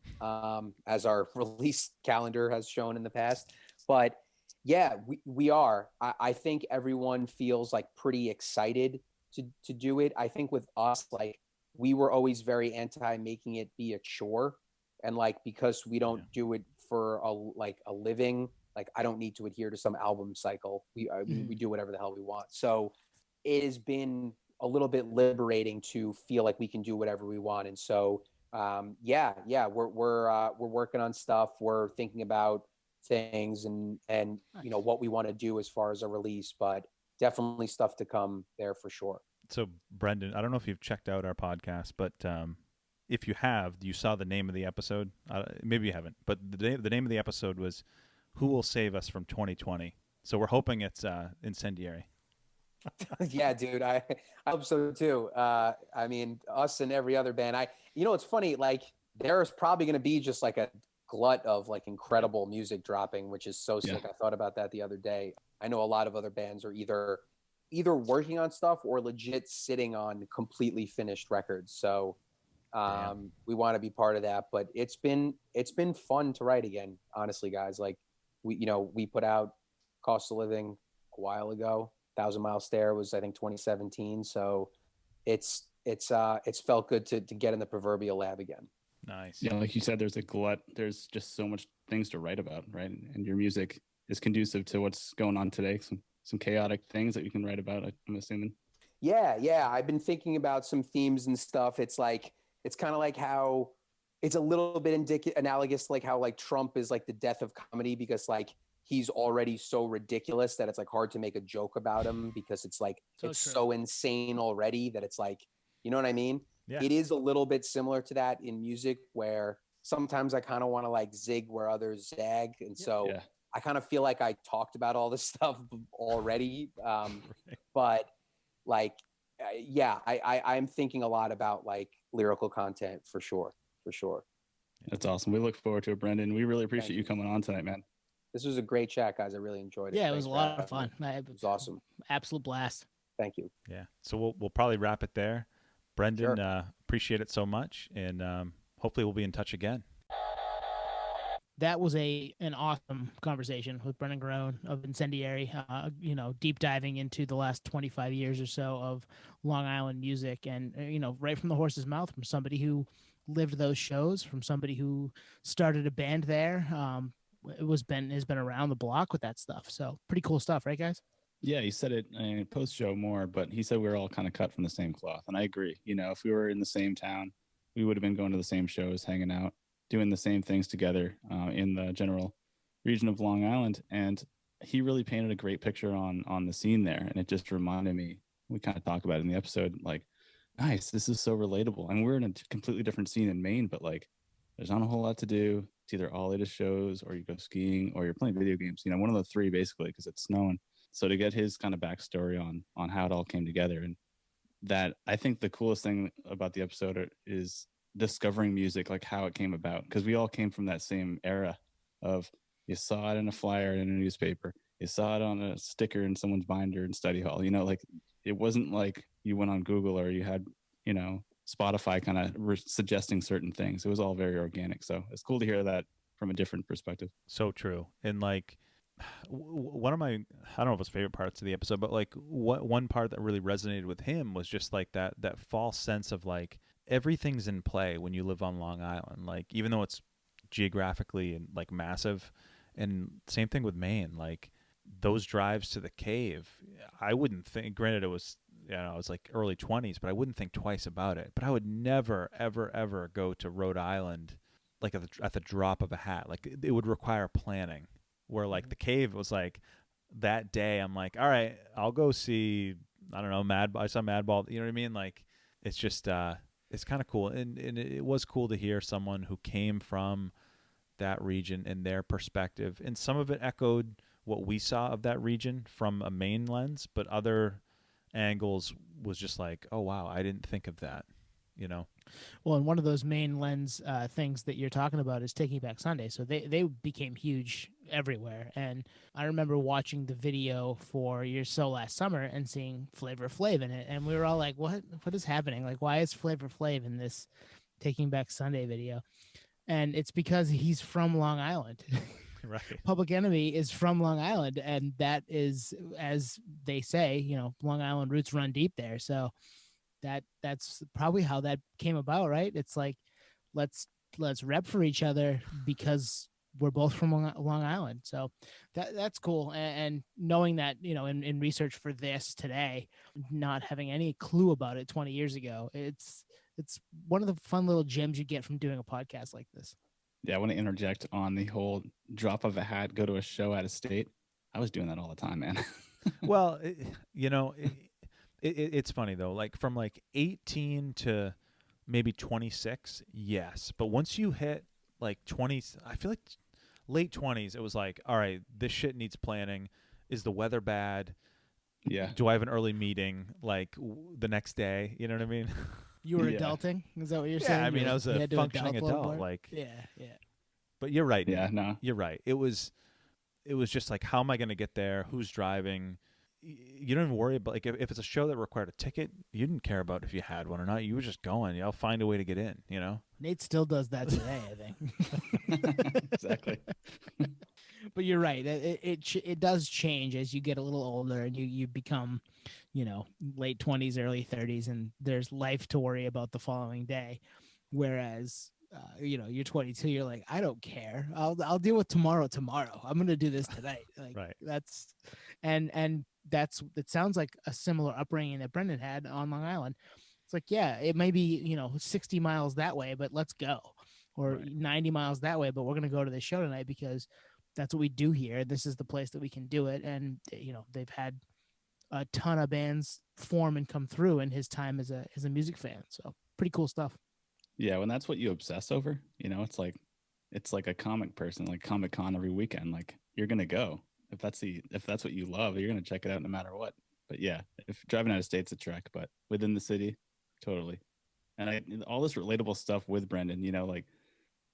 as our release calendar has shown in the past. But yeah, we are. I think everyone feels like pretty excited to do it. I think with us, like we were always very anti making it be a chore. And like, because we don't do it for a living, like I don't need to adhere to some album cycle. We do whatever the hell we want. So it has been a little bit liberating to feel like we can do whatever we want. And so, we're working on stuff. We're thinking about things and you know what we want to do as far as a release, but definitely stuff to come there for sure. So Brendan, I don't know if you've checked out our podcast, but if you have, you saw the name of the episode. Maybe you haven't, but the name of the episode was "Who Will Save Us from 2020." So we're hoping it's Incendiary. Yeah, dude, I hope so too. I mean, us and every other band. It's funny. Like, there's probably going to be just like a glut of like incredible music dropping, which is so sick. I thought about that the other day. I know a lot of other bands are either working on stuff or legit sitting on completely finished records. So we want to be part of that. But it's been fun to write again, honestly, guys. Like we put out Cost of Living a while ago. 1,000 Mile Stare was, I think, 2017. So it's felt good to get in the proverbial lab again. Nice. Yeah, like you said, there's a glut. There's just so much things to write about, right? And your music is conducive to what's going on today. Some chaotic things that you can write about, I'm assuming. Yeah. I've been thinking about some themes and stuff. It's kind of like how it's a little bit analogous, like how like Trump is like the death of comedy, because like he's already so ridiculous that it's like hard to make a joke about him because it's like so insane already that it's like, you know what I mean? Yeah. It is a little bit similar to that in music, where sometimes I kind of want to like zig where others zag. And so I kind of feel like I talked about all this stuff already. But like, I'm thinking a lot about like lyrical content for sure. That's awesome. We look forward to it, Brendan. We really appreciate you coming on tonight, man. This was a great chat, guys. I really enjoyed it. Yeah, it was a lot of fun. It was awesome. Absolute blast. Thank you. Yeah. So we'll probably wrap it there. Brendan, appreciate it so much, and hopefully we'll be in touch again. That was an awesome conversation with Brendan Garrone of Incendiary, deep diving into the last 25 years or so of Long Island music, and, right from the horse's mouth, from somebody who lived those shows, from somebody who started a band there. Has been around the block with that stuff. So pretty cool stuff, right, guys? Yeah, he said it in post show more, but he said we were all kind of cut from the same cloth. And I agree. If we were in the same town, we would have been going to the same shows, hanging out, doing the same things together in the general region of Long Island. And he really painted a great picture on the scene there. And it just reminded me, we kind of talk about it in the episode, like, nice, this is so relatable. And we're in a completely different scene in Maine, but like, there's not a whole lot to do. It's either all at shows, or you go skiing, or you're playing video games. One of the three, basically, because it's snowing. So to get his kind of backstory on how it all came together, and that, I think the coolest thing about the episode is discovering music, like how it came about, because we all came from that same era of, you saw it in a flyer in a newspaper, you saw it on a sticker in someone's binder in study hall, like it wasn't like you went on Google or you had Spotify kind of suggesting certain things. It was all very organic, so it's cool to hear that from a different perspective. So true. And like one of my, I don't know if it's favorite parts of the episode, but like one part that really resonated with him was just like that false sense of like everything's in play when you live on Long Island. Like even though it's geographically and like massive, and same thing with Maine, like those drives to the cave, I wouldn't think, granted it was, it was like early 20s, but I wouldn't think twice about it. But I would never, ever, ever go to Rhode Island like at the drop of a hat. Like it would require planning, where like the cave was like that day I'm like, all right, I'll go see, I don't know, I saw Madball, you know what I mean? Like it's just it's kind of cool, and it was cool to hear someone who came from that region and their perspective, and some of it echoed what we saw of that region from a Maine lens, but other angles was just like, oh wow, I didn't think of that, Well, and one of those main lens things that you're talking about is Taking Back Sunday. So they became huge everywhere. And I remember watching the video for Your Soul last summer and seeing Flavor Flav in it. And we were all like, what is happening? Like, why is Flavor Flav in this Taking Back Sunday video? And it's because he's from Long Island. Right. Public Enemy is from Long Island. And that is, as they say, Long Island roots run deep there. So that's probably how that came about, right? It's like, let's rep for each other because we're both from Long Island. So that's cool. And knowing that, in research for this today, not having any clue about it 20 years ago, it's one of the fun little gems you get from doing a podcast like this. Yeah, I want to interject on the whole drop of a hat, go to a show out of state. I was doing that all the time, man. Well, it's funny though, like from like 18 to maybe 26, yes. But once you hit like 20, I feel like late 20s, it was like, all right, this shit needs planning. Is the weather bad? Yeah. Do I have an early meeting like the next day? You know what I mean? You were adulting? Is that what you're saying? Yeah, I mean, I was a functioning adult. Like, yeah. But you're right. Yeah, no. You're right. It was just like, how am I going to get there? Who's driving? You don't even worry about, like, if it's a show that required a ticket, you didn't care about if you had one or not. You were just going. I'll find a way to get in, Nate still does that today, I think. Exactly. But you're right. It does change as you get a little older and you become, late 20s, early 30s, and there's life to worry about the following day. Whereas, you're 22, you're like, I don't care. I'll deal with tomorrow. I'm going to do this tonight. Like, right. That's, and it sounds like a similar upbringing that Brendan had on Long Island. It's like, yeah, it may be, 60 miles that way, but let's go. Or right. 90 miles that way, but we're going to go to this show tonight because that's what we do here. This is the place that we can do it. And, they've had a ton of bands form and come through in his time as a music fan. So pretty cool stuff. Yeah, when that's what you obsess over, it's like a comic person, like Comic-Con every weekend. Like, you're going to go. If that's what you love, you're going to check it out no matter what. But yeah, if driving out of state's a trek, but within the city, totally. And all this relatable stuff with Brendan, like,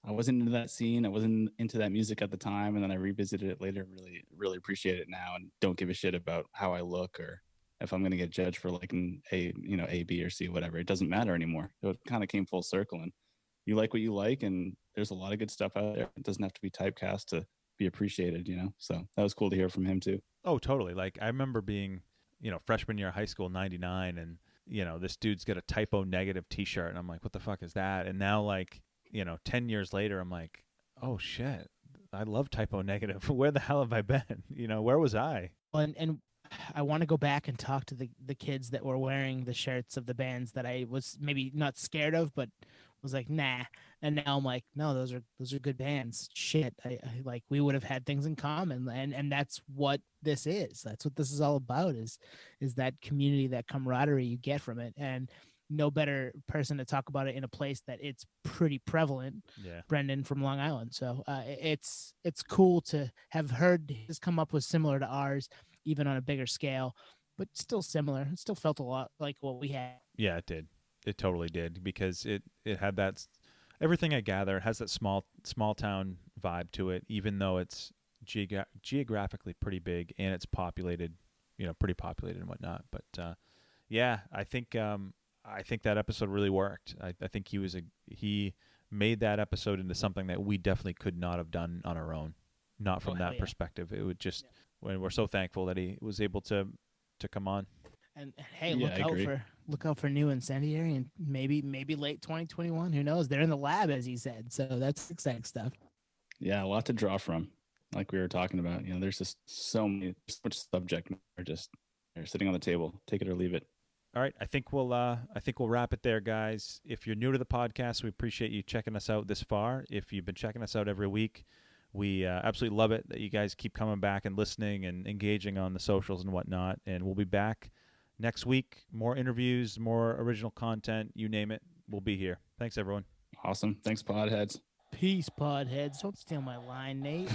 I wasn't into that scene. I wasn't into that music at the time. And then I revisited it later. Really, really appreciate it now. And don't give a shit about how I look or if I'm going to get judged for like an A, B, or C, whatever. It doesn't matter anymore. It kind of came full circle, and you like what you like. And there's a lot of good stuff out there. It doesn't have to be typecast to be appreciated, So that was cool to hear from him too. Oh, totally. Like, I remember being, freshman year of high school, 99, and, this dude's got a typo negative t-shirt. And I'm like, what the fuck is that? And now, like, 10 years later, I'm like, oh shit, I love typo negative. Where the hell have I been? Where was I? And I want to go back and talk to the kids that were wearing the shirts of the bands that I was maybe not scared of, but was like, nah. And now I'm like, no, those are good bands. Shit. I like, we would have had things in common. And that's what this is. That's what this is all about is that community, that camaraderie you get from it. And no better person to talk about it in a place that it's pretty prevalent. Yeah. Brendan from Long Island. So it's cool to have heard his come up with similar to ours. even on a bigger scale, but still similar. It still felt a lot like what we had. Yeah, it did. It totally did, because it had that everything I gather has that small town vibe to it, even though it's geographically pretty big and it's populated, pretty populated and whatnot. But yeah, I think that episode really worked. I think he made that episode into something that we definitely could not have done on our own, not from that perspective. It would just, when we're so thankful that he was able to come on. And hey, Yeah, look out for new Incendiary, and maybe late 2021. Who knows? They're in the lab, as he said. So that's exciting stuff. Yeah, a lot to draw from, like we were talking about. There's just so much subject matter just they're sitting on the table. Take it or leave it. All right, I think we'll wrap it there, guys. If you're new to the podcast, we appreciate you checking us out this far. If you've been checking us out every week, we absolutely love it that you guys keep coming back and listening and engaging on the socials and whatnot. And we'll be back next week. More interviews, more original content, you name it. We'll be here. Thanks, everyone. Awesome. Thanks, podheads. Peace, podheads. Don't steal my line, Nate.